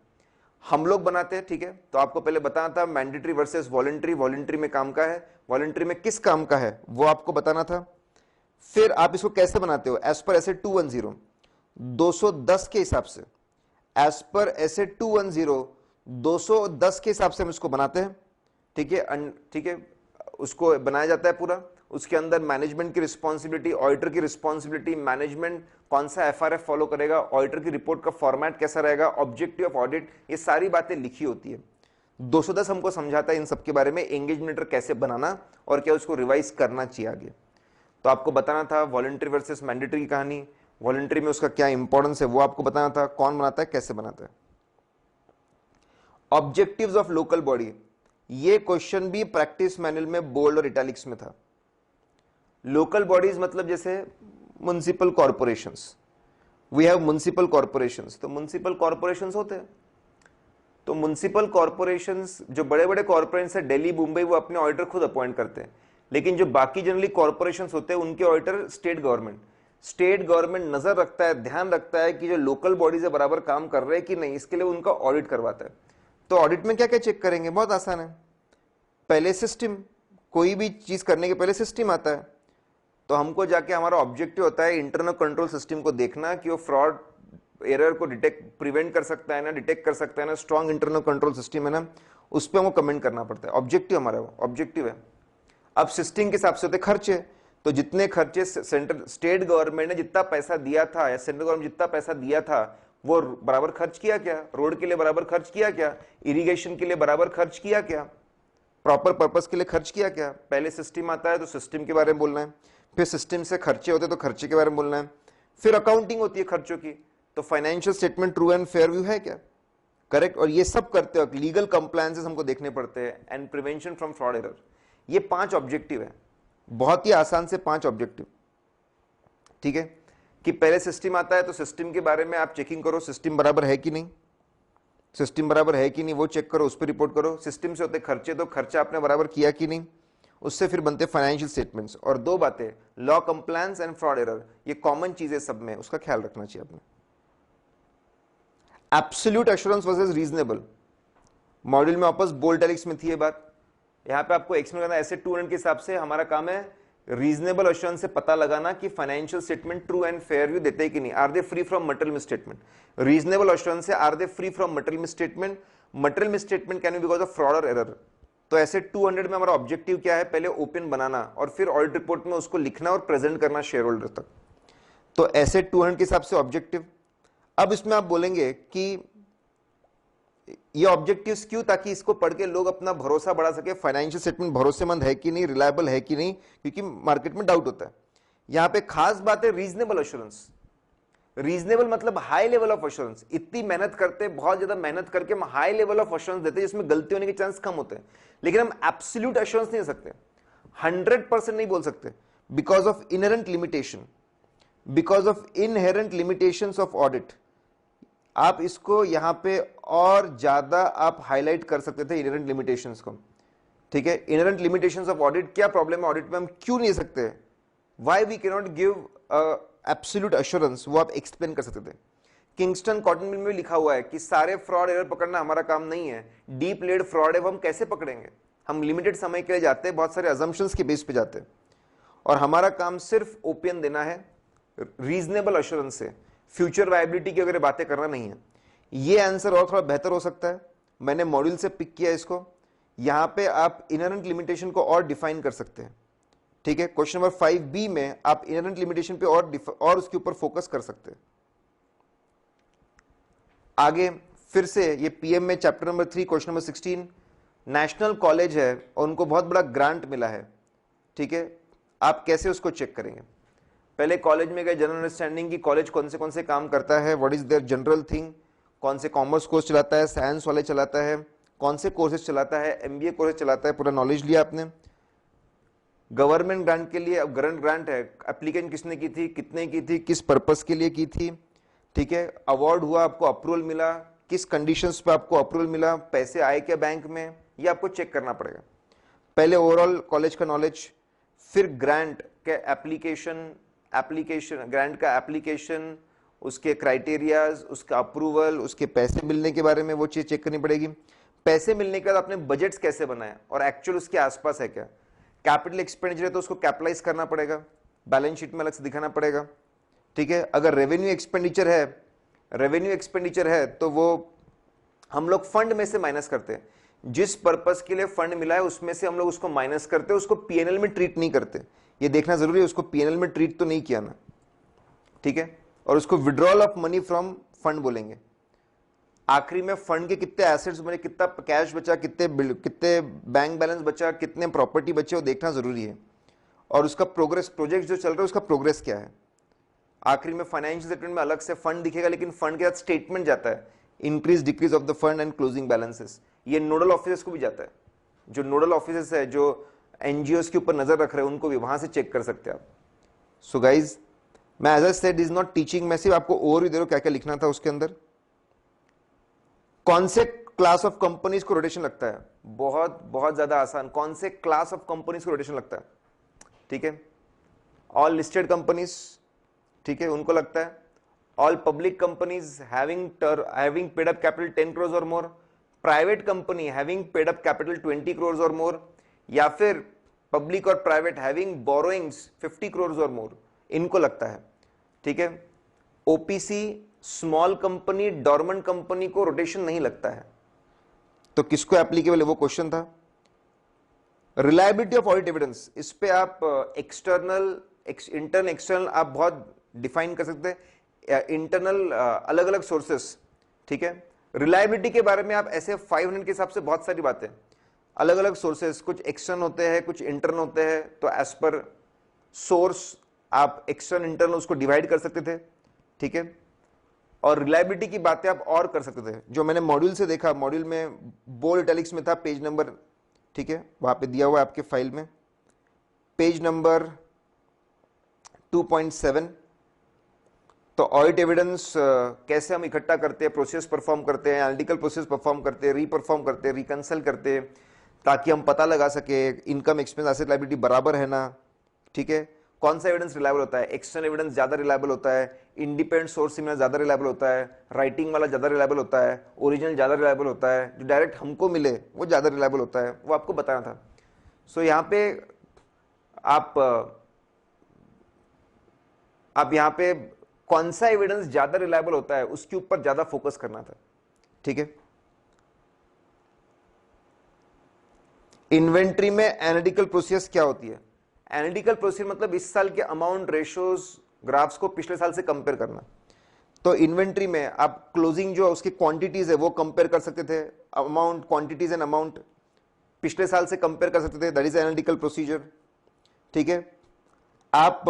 हम लोग बनाते हैं, ठीक है। तो आपको पहले बताना था मैंडेटरी वर्सेस वॉलंटरी, वॉलंटरी में काम का है, वॉलंटरी में किस काम का है वो आपको बताना था। फिर आप इसको कैसे बनाते हो, एज पर एसे 210 210 के हिसाब से, एज पर एसे 210 210 के हिसाब से हम इसको बनाते हैं, ठीक है। ठीक है, उसको बनाया जाता है पूरा। उसके अंदर मैनेजमेंट की रिस्पॉन्सिबिलिटी, ऑडिटर की रिस्पॉन्सिबिलिटी, मैनेजमेंट कौन सा एफआरएफ फॉलो करेगा, ऑडिटर की रिपोर्ट का फॉर्मेट कैसा रहेगा, ऑब्जेक्टिव ऑफ ऑडिट, ये सारी बातें लिखी होती है। 210 हमको समझाता है इन सब के बारे में, एंगेजमेंट लेटर कैसे बनाना और क्या उसको रिवाइज करना चाहिए आगे। तो आपको बताना था वॉलंटरी वर्सेस मैंडेटरी की कहानी, वॉलंटरी में उसका क्या इंपॉर्टेंस है वो आपको बताना था, कौन बनाता है, कैसे बनाता है। ऑब्जेक्टिव्स ऑफ लोकल बॉडी, ये क्वेश्चन भी प्रैक्टिस मैनुअल में बोल्ड और इटैलिक्स में था। लोकल बॉडीज मतलब जैसे municipal corporations, we have municipal corporations, तो म्युनिसिपल कॉर्पोरेशंस होते हैं। तो म्युनिसिपल कॉर्पोरेशंस जो बड़े बड़े कॉर्पोरेशंस है दिल्ली, मुंबई, वो अपने ऑडिटर खुद अपॉइंट करते हैं। लेकिन जो बाकी जनरली कॉर्पोरेशंस होते हैं उनके auditor state government. State government नजर रखता है, ध्यान रखता है कि जो लोकल बॉडीज है बराबर काम कर रहे हैं कि नहीं, इसके लिए उनका ऑडिट करवाता है। तो ऑडिट में क्या क्या चेक करेंगे, बहुत आसान है। पहले सिस्टम, कोई भी चीज करने के पहले सिस्टम आता है, तो हमको जाके हमारा ऑब्जेक्टिव होता है इंटरनल कंट्रोल सिस्टम को देखना कि वो फ्रॉड एरर को डिटेक्ट प्रिवेंट कर सकता है ना, डिटेक्ट कर सकता है ना, स्ट्रॉन्ग इंटरनल कंट्रोल सिस्टम है ना, उस पर हमको कमेंट करना पड़ता है। ऑब्जेक्टिव हमारा वो ऑब्जेक्टिव है। अब सिस्टम के हिसाब से होते खर्चे, तो जितने खर्चे सेंट्रल स्टेट गवर्नमेंट ने जितना पैसा दिया था या सेंट्रल गवर्नमेंट जितना पैसा दिया था वो बराबर खर्च किया क्या, रोड के लिए बराबर खर्च किया क्या, इरिगेशन के लिए बराबर खर्च किया क्या, प्रॉपर पर्पस के लिए खर्च किया क्या। पहले सिस्टम आता है तो सिस्टम के बारे में बोलना है, फिर सिस्टम से खर्चे होते तो खर्चे के बारे में बोलना है, फिर अकाउंटिंग होती है खर्चों की, तो financial statement true and fair view है क्या, करेक्ट। और ये सब करते वक्त लीगल कंप्लायंसेस हमको देखने पड़ते हैं and prevention from fraud error. ये 5 ऑब्जेक्टिव है, बहुत ही आसान से 5 ऑब्जेक्टिव, ठीक है। कि पहले सिस्टम आता है तो सिस्टम के बारे में आप चेकिंग करो, सिस्टम बराबर है कि नहीं, सिस्टम बराबर है कि नहीं वो चेक करो, उस पर रिपोर्ट करो। सिस्टम से होते खर्चे, तो खर्चा आपने बराबर किया कि नहीं, उससे फिर बनते फाइनेंशियल स्टेटमेंट्स। और 2 बातें, law compliance and fraud error, ये कॉमन चीजें सब में, उसका ख्याल रखना चाहिए आपने। Absolute assurance versus reasonable, module में वापस बोल्ड इटैलिक्स में थी ये बात, यहां पे आपको एक्सप्लेन करना है। ऐसे 200 के हिसाब से हमारा काम है रीजनेबल एश्योरेंस से पता लगाना कि financial statement true and fair view देते हैं कि नहीं, are they free from material misstatement. Reasonable assurance से are they free from material misstatement, material misstatement can be because of fraud और एरर। तो ऐसे 200 में हमारा ऑब्जेक्टिव क्या है, पहले ओपन बनाना और फिर ऑडिट रिपोर्ट में उसको लिखना और प्रेजेंट करना शेयर होल्डर तक। तो ऐसे 200 के हिसाब से ऑब्जेक्टिव। अब इसमें आप बोलेंगे कि ये ऑब्जेक्टिव्स क्यों, ताकि इसको पढ़ के लोग अपना भरोसा बढ़ा सके, फाइनेंशियल स्टेटमेंट भरोसेमंद है कि नहीं, रिलायबल है कि नहीं, क्योंकि मार्केट में डाउट होता है। यहां पे खास बात है रीजनेबल एश्योरेंस। रीजनेबल मतलब हाई लेवल ऑफ एश्योरेंस, इतनी मेहनत करते, बहुत ज्यादा मेहनत करके हम हाई लेवल ऑफ एश्योरेंस देते हैं जिसमें गलती होने के चांस कम होते हैं, लेकिन हम एब्सोल्यूट एश्योरेंस नहीं दे सकते, 100% नहीं बोल सकते, because of inherent limitation, because of inherent limitations of audit. आप इसको यहां पे और ज्यादा आप हाईलाइट कर सकते थे इनहेरेंट लिमिटेशंस को, ठीक है। इनहेरेंट लिमिटेशंस ऑफ ऑडिट, क्या प्रॉब्लम है ऑडिट में, हम क्यों नहीं सकते, why we can not give absolute assurance, वो आप एक्सप्लेन कर सकते थे। किंगस्टन कॉटन मिल में लिखा हुआ है कि सारे फ्रॉड एरर पकड़ना हमारा काम नहीं है, डीप लेड फ्रॉड है वो हम कैसे पकड़ेंगे, हम लिमिटेड समय के लिए जाते हैं, बहुत सारे अजम्पशंस के बेस पे जाते हैं, और हमारा काम सिर्फ ओपिनियन देना है रीजनेबल एश्योरेंस से, फ्यूचर वायबिलिटी की अगर बातें करना नहीं है। ये आंसर और थोड़ा बेहतर हो सकता है, मैंने मॉड्यूल से पिक किया इसको। यहां पे आप इनहेरेंट लिमिटेशन को और डिफाइन कर सकते हैं, ठीक है। क्वेश्चन नंबर 5B में आप इनहेरेंट लिमिटेशन पे और उसके ऊपर फोकस कर सकते हैं। आगे फिर से ये पीएम में chapter number 3 question number 16, national college है और उनको बहुत बड़ा ग्रांट मिला है, ठीक है। आप कैसे उसको चेक करेंगे, पहले कॉलेज में गए, जनरल अंडरस्टैंडिंग की कॉलेज कौन से काम करता है, what is their general thing, कौन से कॉमर्स कोर्स चलाता है, साइंस वाले चलाता है, कौन से कोर्सेज चलाता है, एमबीए कोर्सेज चलाता है, पूरा नॉलेज लिया आपने। गवर्नमेंट ग्रांट के लिए, अब गवर्नमेंट ग्रांट है, एप्लीकेशन किसने की थी, कितने की थी, किस पर्पस के लिए की थी, ठीक है। अवार्ड हुआ, आपको अप्रूवल मिला, किस कंडीशंस पे आपको अप्रूवल मिला, पैसे आए क्या बैंक में, ये आपको चेक करना पड़ेगा। पहले ओवरऑल कॉलेज का नॉलेज, फिर ग्रांट के एप्लीकेशन, ग्रांट का एप्लीकेशन, उसके क्राइटेरियाज, उसका अप्रूवल, उसके पैसे मिलने के बारे में वो चीज चेक करनी पड़ेगी। पैसे मिलने के बाद आपने बजट्स कैसे बनाए और एक्चुअल उसके आसपास है क्या। कैपिटल एक्सपेंडिचर है तो उसको कैपिटलाइज करना पड़ेगा, बैलेंस शीट में अलग से दिखाना पड़ेगा, ठीक है। अगर रेवेन्यू एक्सपेंडिचर है तो वो हम लोग फंड में से माइनस करते हैं, जिस पर्पस के लिए फंड मिला है उसमें से हम लोग उसको माइनस करते हैं, उसको पीएनएल में ट्रीट नहीं करते। ये देखना जरूरी है, उसको पीएनएल में ट्रीट तो नहीं किया ना, ठीक है। और उसको withdrawal of money from fund बोलेंगे। आखिरी में फंड के कितने एसेट्स बने, कितना कैश बचा, कितने बैंक बैलेंस बचा, कितने प्रॉपर्टी बचे, वो देखना जरूरी है। और उसका प्रोग्रेस, प्रोजेक्ट जो चल रहा है उसका प्रोग्रेस क्या है। आखिरी में फाइनेंशियल स्टेटमेंट में अलग से फंड दिखेगा, लेकिन फंड के साथ स्टेटमेंट जाता है, increase decrease of the fund and closing balances. ये नोडल ऑफिसर्स को भी जाता है, जो नोडल ऑफिसर्स है, जो एनजीओ के ऊपर नजर रख रहे हैं, उनको भी वहां से चेक कर सकते हैं आप। सो गाइज, मैं as I said is not teaching, मैं सिर्फ आपको ओवरव्यू दे रहा हूं क्या क्या लिखना था उसके अंदर। कौन से क्लास ऑफ कंपनीज को रोटेशन लगता है, बहुत बहुत ज्यादा आसान, कौन से क्लास ऑफ कंपनीज को रोटेशन लगता है, ठीक है। ऑल लिस्टेड कंपनीज, ठीक है, उनको लगता है all public companies having paid up capital 10 crores और more, private company having paid up capital 20 crores और मोर, या फिर पब्लिक और प्राइवेट हैविंग बोरोइंग्स 50 crores और मोर, इनको लगता है। ठीक है, OPC small company dormant company को रोटेशन नहीं लगता है। तो किसको एप्लीकेबल है वो क्वेश्चन था। रिलायबिलिटी ऑफ ऑडिट एविडेंस, इस पे आप इंटरनल एक्सटर्नल आप बहुत डिफाइन कर सकते हैं, इंटरनल अलग अलग सोर्सेस। ठीक है, रिलायबिलिटी के बारे में आप ऐसे 500 के हिसाब से बहुत सारी बातें, अलग अलग सोर्सेस, कुछ एक्सटर्नल होते हैं कुछ इंटरनल होते हैं, तो एज पर सोर्स आप एक्सटर्नल इंटरनल उसको डिवाइड कर सकते थे। ठीक है, और रिलायबिलिटी की बातें आप और कर सकते थे, जो मैंने मॉड्यूल से देखा, मॉड्यूल में बोल्ड इटैलिक्स में था, पेज नंबर, ठीक है, वहां पे दिया हुआ है आपके फाइल में, पेज नंबर 2.7। तो ऑडिट एविडेंस कैसे हम इकट्ठा करते हैं, प्रोसेस परफॉर्म करते हैं, एनालिटिकल प्रोसेस परफॉर्म करते हैं, रीपरफॉर्म करते हैं, रिकंसल करते हैं, ताकि हम पता लगा सके इनकम एक्सपेंस एसेट लायबिलिटी बराबर है ना। ठीक है, कौन सा एविडेंस रिलायबल होता है, एक्सटर्नल एविडेंस ज्यादा रिलायबल होता है, इंडिपेंडेंट सोर्स से ज्यादा रिलायबल होता है, राइटिंग वाला ज्यादा रिलायबल होता है, ओरिजिनल ज्यादा रिलायबल होता है, जो डायरेक्ट हमको मिले वो ज्यादा रिलायबल होता है, वो आपको बताना था। सो यहाँ पे आप यहाँ पे कौन सा एविडेंस ज्यादा रिलायबल होता है उसके ऊपर ज्यादा फोकस करना था। ठीक है, इन्वेंट्री में एनालिटिकल प्रोसेस क्या होती है, एनालिटिकल प्रोसेस मतलब इस साल के अमाउंट रेशियोज ग्राफ्स को पिछले साल से कंपेयर करना। तो इन्वेंट्री में आप क्लोजिंग जो उसकी क्वांटिटीज है वो कंपेयर कर सकते थे, अमाउंट, क्वांटिटीज एंड अमाउंट पिछले साल से कंपेयर कर सकते थे, दैट इज एनालिटिकल प्रोसीजर। ठीक है, आप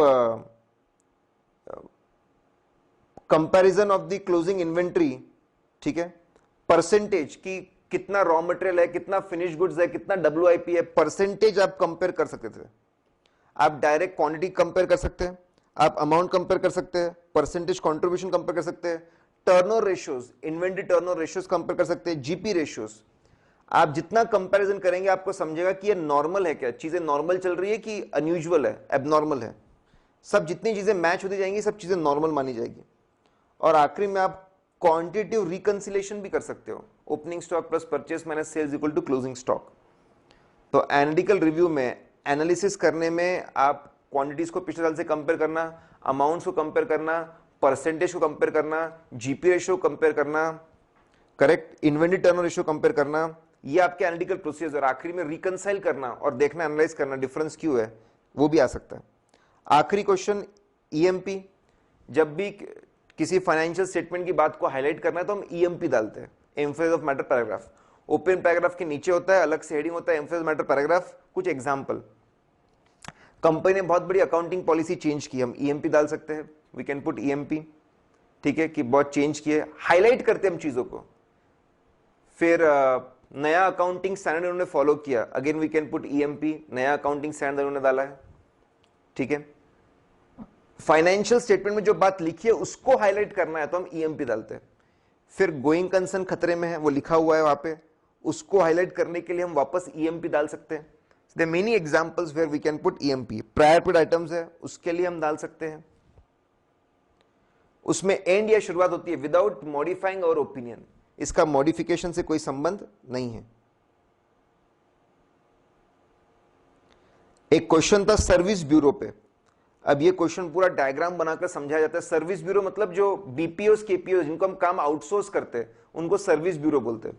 comparison of the closing inventory, ठीक है, परसेंटेज की कितना रॉ मटेरियल है, कितना फिनिश गुड्स है, कितना WIP है, परसेंटेज आप कंपेयर कर सकते थे। आप डायरेक्ट क्वांटिटी कंपेयर कर सकते हैं, आप अमाउंट कंपेयर कर सकते हैं, परसेंटेज कंट्रीब्यूशन कंपेयर कर सकते हैं, turnover ratios, inventory turnover ratios compare कर सकते हैं, जीपी रेशियोज। आप जितना कंपैरिजन करेंगे आपको समझेगा कि ये नॉर्मल है, क्या चीजें नॉर्मल चल रही है कि अनयूजुअल है, एबनॉर्मल है। सब जितनी चीजें मैच होती जाएंगी सब चीजें नॉर्मल मानी जाएगी। और आखिरी में आप क्वांटिटेटिव रिकंसिलेशन भी कर सकते हो, opening stock plus purchase minus sales equal to closing stock. तो एनालिटिकल रिव्यू में एनालिसिस करने में आप क्वांटिटीज को पिछले साल से कंपेयर करना, अमाउंट्स को कंपेयर करना, परसेंटेज को कंपेयर करना, जीपी रेशियो कंपेयर करना, correct, inventory turnover ratio compare करना, ये आपके एनालिटिकल प्रोसेस। और आखिरी में रिकंसाइल करना और देखना, एनालाइज करना डिफरेंस क्यों है, वो भी आ सकता है। आखिरी क्वेश्चन ईएमपी, जब भी किसी फाइनेंशियल स्टेटमेंट की बात को हाईलाइट करना है तो हम ईएमपी डालते हैं, emphasis of matter paragraph. Open paragraph के नीचे होता है, अलग से हेडिंग होता है एम्फेसिस मैटर पैराग्राफ। कुछ एग्जांपल, कंपनी ने बहुत बड़ी अकाउंटिंग पॉलिसी चेंज की, हम ईएमपी डाल सकते हैं, वी कैन पुट ईएमपी। ठीक है, कि बहुत चेंज किए, हाईलाइट करते हैं हम चीजों को। फिर नया अकाउंटिंग स्टैंडर्ड उन्होंने फॉलो किया, again we can put EMP, नया अकाउंटिंग स्टैंडर्ड उन्होंने डाला है। ठीक है, फाइनेंशियल स्टेटमेंट में जो बात लिखी है उसको हाईलाइट करना है तो हम ईएमपी डालते हैं। फिर गोइंग कंसर्न खतरे में है, वो लिखा हुआ है वहां पे, उसको हाईलाइट करने के लिए हम वापस ईएमपी डाल सकते हैं। There are many examples where we can put EMP. Prior period items है, उसके लिए हम डाल सकते हैं, उसमें एंड या शुरुआत होती है विदाउट मॉडिफाइंग और ओपिनियन, इसका मॉडिफिकेशन से कोई संबंध नहीं है। एक क्वेश्चन था सर्विस ब्यूरो पे, अब ये क्वेश्चन पूरा डायग्राम बनाकर समझाया जाता है। सर्विस ब्यूरो मतलब जो बीपीओस केपीओ जिनको हम काम आउटसोर्स करते हैं उनको सर्विस ब्यूरो बोलते हैं।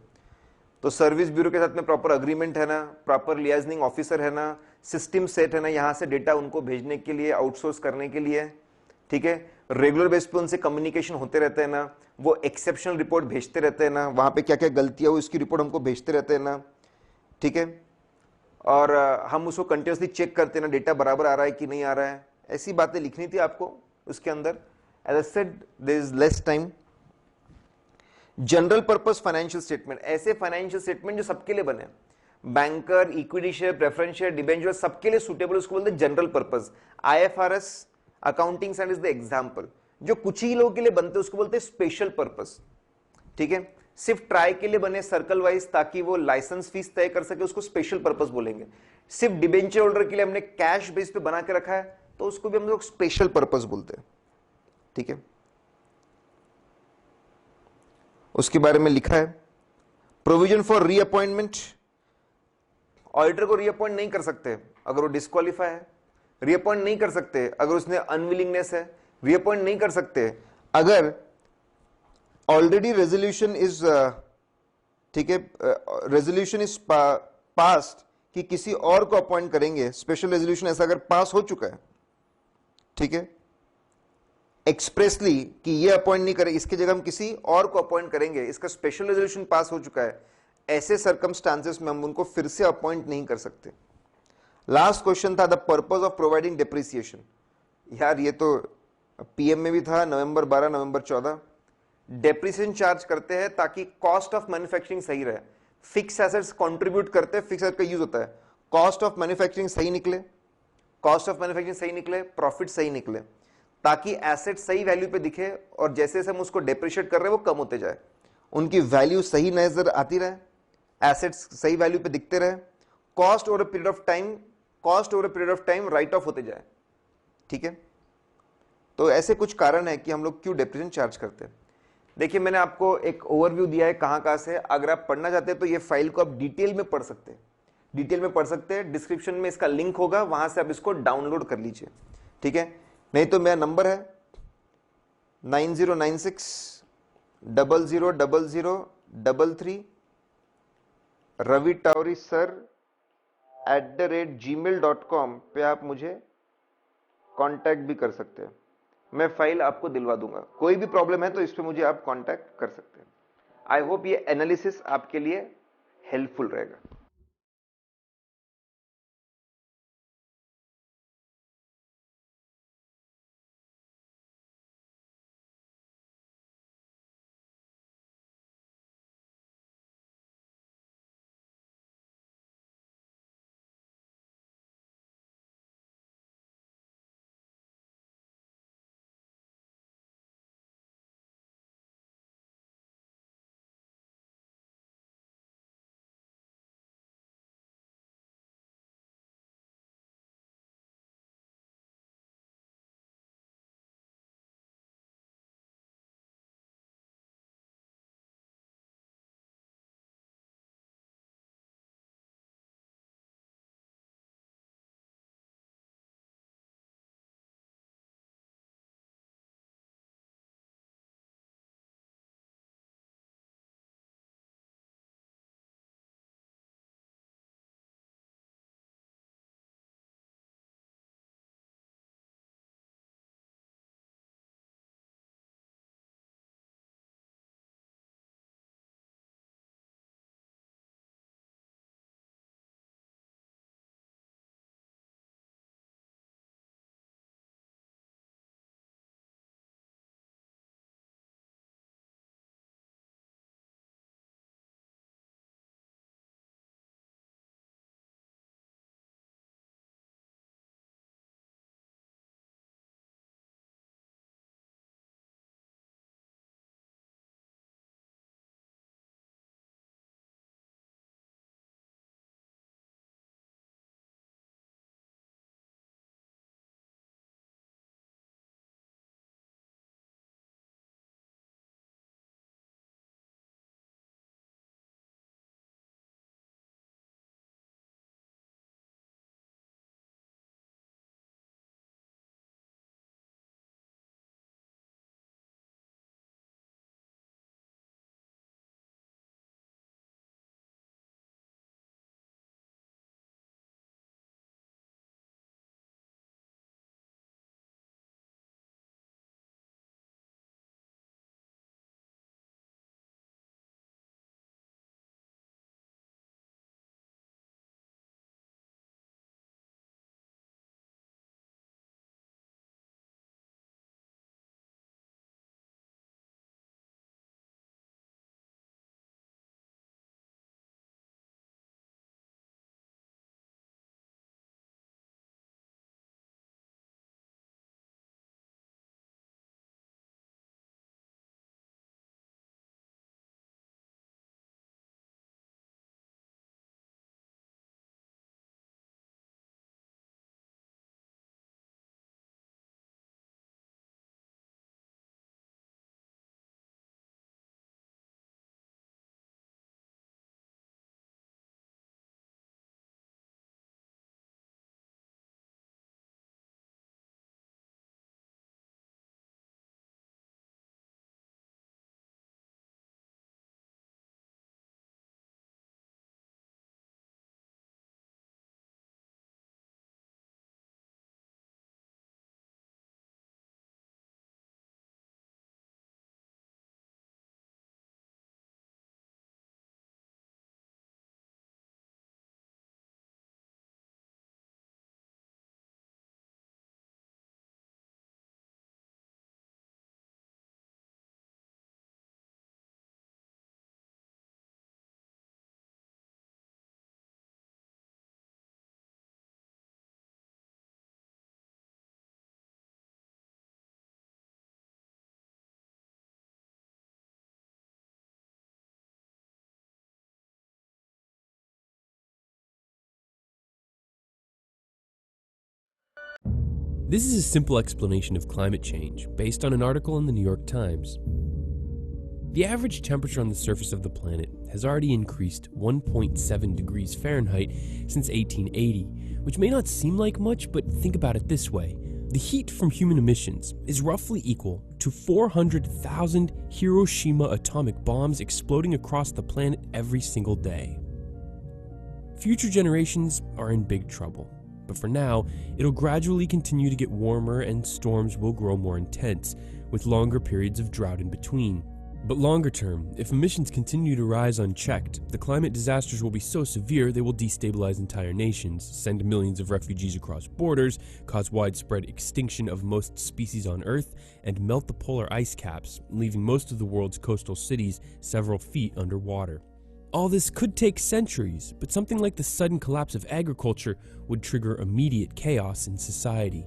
तो सर्विस ब्यूरो के साथ में प्रॉपर अग्रीमेंट है ना, प्रॉपर लियाजनिंग ऑफिसर है ना, सिस्टम सेट है ना, यहां से डेटा उनको भेजने के लिए, आउटसोर्स करने के लिए। ठीक है, रेगुलर बेस पे उनसे कम्युनिकेशन होते रहते हैं ना, वो एक्सेप्शनल रिपोर्ट भेजते रहते हैं ना, वहां पे क्या क्या गलतियां हुई उसकी रिपोर्ट हमको भेजते रहते हैं ना। ठीक है, और हम उसको कंटिन्यूसली चेक करते हैं ना, डेटा बराबर आ रहा है कि नहीं आ रहा है, ऐसी बातें लिखनी थी आपको उसके अंदर। As I said there is less time. General purpose financial statement, ऐसे फाइनेंशियल स्टेटमेंट जो सबके लिए बने, banker, equity share, preference share, debenture, सबके लिए सुटेबल, उसको बोलते हैं general purpose. IFRS accounting standard is the example. जो कुछ ही लोगों के लिए बनते हैं उसको बोलते हैं स्पेशल पर्पस। ठीक है, सिर्फ ट्राई के लिए बने सर्कल वाइज ताकि वो लाइसेंस फीस तय कर सके, उसको स्पेशल पर्पस बोलेंगे। सिर्फ डिबेंचर होल्डर के लिए हमने कैश बेस पे बना के रखा है तो उसको भी हम लोग स्पेशल पर्पस बोलते हैं। ठीक है, उसके बारे में लिखा है। प्रोविजन फॉर रीअपॉइंटमेंट, ऑडिटर को रीअपॉइंट नहीं कर सकते अगर वो डिस्क्वालीफाई है, रीअपॉइंट नहीं कर सकते अगर उसने अनविलिंगनेस है, रीअपॉइंट नहीं कर सकते अगर ऑलरेडी रेजोल्यूशन इज, ठीक है, रेजोल्यूशन इज पास्ड कि किसी और को अपॉइंट करेंगे, स्पेशल रेजोल्यूशन ऐसा अगर पास हो चुका है, ठीक है, एक्सप्रेसली कि ये अपॉइंट नहीं करें, इसकी जगह हम किसी और को अपॉइंट करेंगे, इसका स्पेशल रेजोल्यूशन पास हो चुका है, ऐसे सर्कमस्टांसेस में हम उनको फिर से अपॉइंट नहीं कर सकते। लास्ट क्वेश्चन था the purpose of providing depreciation. यार ये तो पीएम में भी था, नवंबर 12 नवंबर 14। डेप्रिसिएशन चार्ज करते हैं ताकि कॉस्ट ऑफ मैन्युफैक्चरिंग सही रहे। फिक्स एसेट्स कंट्रीब्यूट करते हैं, फिक्स एसेट का यूज होता है, कॉस्ट ऑफ मैन्युफैक्चरिंग सही निकले, कॉस्ट ऑफ मैन्युफैक्चरिंग सही निकले, प्रॉफिट सही निकले, ताकि एसेट सही वैल्यू पे दिखे और जैसे जैसे हम उसको डेप्रिशिएट कर रहे हैं वो कम होते जाए, उनकी वैल्यू सही नजर आती रहे, एसेट्स सही वैल्यू पे दिखते रहे, cost over period of time, cost over period of time right of होते जाए। ठीक है, तो ऐसे कुछ कारण है कि हम लोग क्यों डेप्रिसिएशन चार्ज करते हैं। देखिए मैंने आपको एक ओवरव्यू दिया है कहां कहां से, अगर आप पढ़ना चाहते हैं तो ये फाइल को आप डिटेल में पढ़ सकते हैं, डिटेल में पढ़ सकते हैं, डिस्क्रिप्शन में इसका लिंक होगा, वहां से आप इसको डाउनलोड कर लीजिए। ठीक है, नहीं तो मेरा नंबर है 9096000033, ravitaurisir@gmail.com पे आप मुझे कांटेक्ट भी कर सकते हैं, मैं फाइल आपको दिलवा दूंगा। कोई भी प्रॉब्लम है तो इस पे मुझे आप कांटेक्ट कर सकते हैं। आई होप ये एनालिसिस आपके लिए हेल्पफुल रहेगा। This is a simple explanation of climate change, based on an article in the New York Times. The average temperature on the surface of the planet has already increased 1.7 degrees Fahrenheit since 1880, which may not seem like much, but think about it this way. The heat from human emissions is roughly equal to 400,000 Hiroshima atomic bombs exploding across the planet every single day. Future generations are in big trouble, but for now, it'll gradually continue to get warmer and storms will grow more intense, with longer periods of drought in between. But longer term, if emissions continue to rise unchecked, the climate disasters will be so severe they will destabilize entire nations, send millions of refugees across borders, cause widespread extinction of most species on Earth, and melt the polar ice caps, leaving most of the world's coastal cities several feet underwater. All this could take centuries, but something like the sudden collapse of agriculture would trigger immediate chaos in society.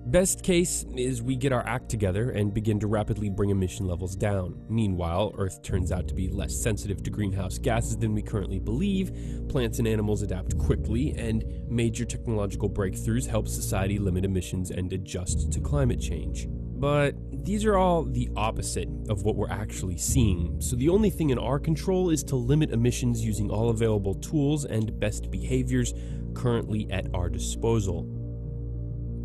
Best case is we get our act together and begin to rapidly bring emission levels down. Meanwhile, Earth turns out to be less sensitive to greenhouse gases than we currently believe, plants and animals adapt quickly, and major technological breakthroughs help society limit emissions and adjust to climate change. But these are all the opposite of what we're actually seeing, so the only thing in our control is to limit emissions using all available tools and best behaviors currently at our disposal.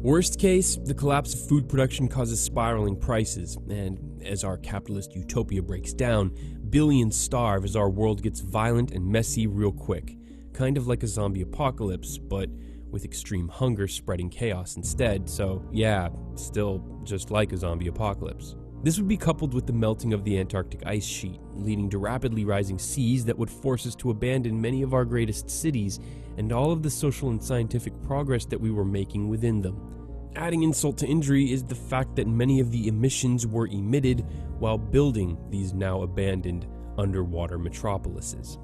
Worst case, the collapse of food production causes spiraling prices, and as our capitalist utopia breaks down, billions starve as our world gets violent and messy real quick, kind of like a zombie apocalypse, but with extreme hunger spreading chaos instead, so yeah, still just like a zombie apocalypse. This would be coupled with the melting of the Antarctic ice sheet, leading to rapidly rising seas that would force us to abandon many of our greatest cities and all of the social and scientific progress that we were making within them. Adding insult to injury is the fact that many of the emissions were emitted while building these now abandoned underwater metropolises.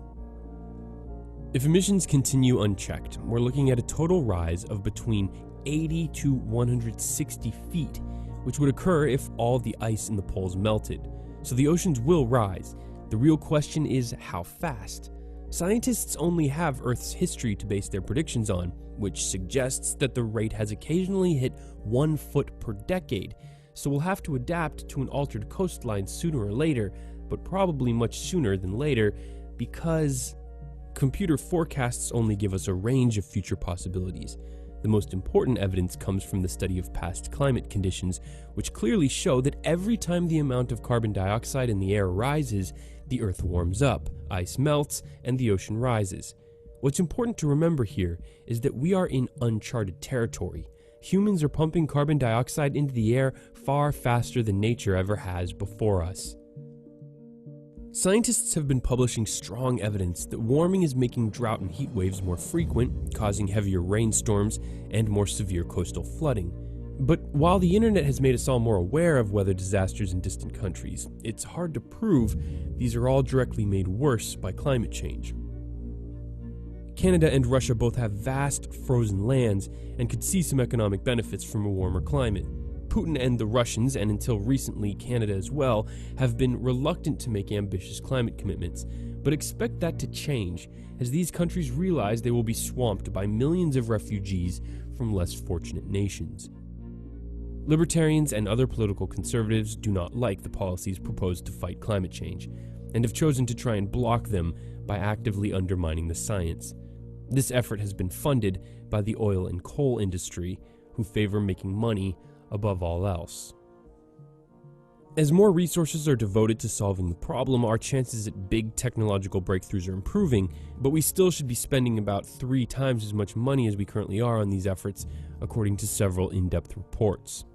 If emissions continue unchecked, we're looking at a total rise of between 80 to 160 feet, which would occur if all the ice in the poles melted. So the oceans will rise. The real question is how fast. Scientists only have Earth's history to base their predictions on, which suggests that the rate has occasionally hit 1 foot per decade, so we'll have to adapt to an altered coastline sooner or later, but probably much sooner than later, because computer forecasts only give us a range of future possibilities. The most important evidence comes from the study of past climate conditions, which clearly show that every time the amount of carbon dioxide in the air rises, the Earth warms up, ice melts, and the ocean rises. What's important to remember here is that we are in uncharted territory. Humans are pumping carbon dioxide into the air far faster than nature ever has before us. Scientists have been publishing strong evidence that warming is making drought and heat waves more frequent, causing heavier rainstorms and more severe coastal flooding. But while the internet has made us all more aware of weather disasters in distant countries, it's hard to prove these are all directly made worse by climate change. Canada and Russia both have vast frozen lands and could see some economic benefits from a warmer climate. Putin and the Russians, and until recently Canada as well, have been reluctant to make ambitious climate commitments, but expect that to change as these countries realize they will be swamped by millions of refugees from less fortunate nations. Libertarians and other political conservatives do not like the policies proposed to fight climate change, and have chosen to try and block them by actively undermining the science. This effort has been funded by the oil and coal industry, who favor making money above all else. As more resources are devoted to solving the problem, our chances at big technological breakthroughs are improving, but we still should be spending about 3 times as much money as we currently are on these efforts, according to several in-depth reports.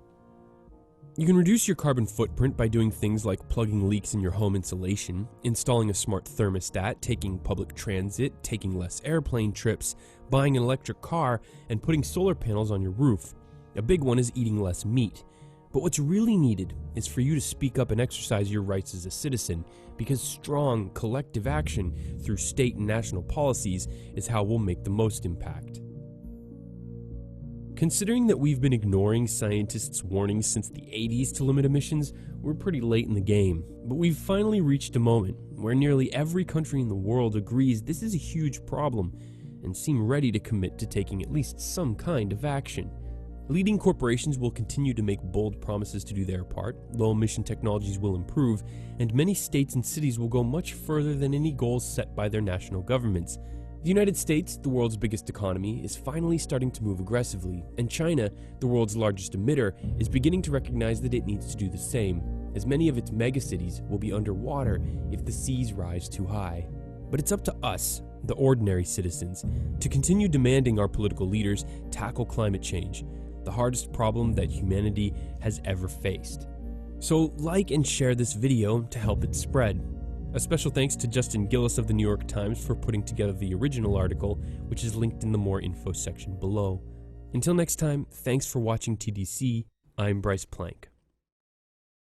You can reduce your carbon footprint by doing things like plugging leaks in your home insulation, installing a smart thermostat, taking public transit, taking less airplane trips, buying an electric car, and putting solar panels on your roof. A big one is eating less meat. But what's really needed is for you to speak up and exercise your rights as a citizen, because strong, collective action through state and national policies is how we'll make the most impact. Considering that we've been ignoring scientists' warnings since the 80s to limit emissions, we're pretty late in the game. But we've finally reached a moment where nearly every country in the world agrees this is a huge problem and seem ready to commit to taking at least some kind of action. Leading corporations will continue to make bold promises to do their part, low-emission technologies will improve, and many states and cities will go much further than any goals set by their national governments. The United States, the world's biggest economy, is finally starting to move aggressively, and China, the world's largest emitter, is beginning to recognize that it needs to do the same, as many of its megacities will be underwater if the seas rise too high. But it's up to us, the ordinary citizens, to continue demanding our political leaders tackle climate change, the hardest problem that humanity has ever faced. So like and share this video to help it spread. A special thanks to Justin Gillis of the New York Times for putting together the original article, which is linked in the more info section below. Until next time, thanks for watching TDC. I'm Bryce Plank.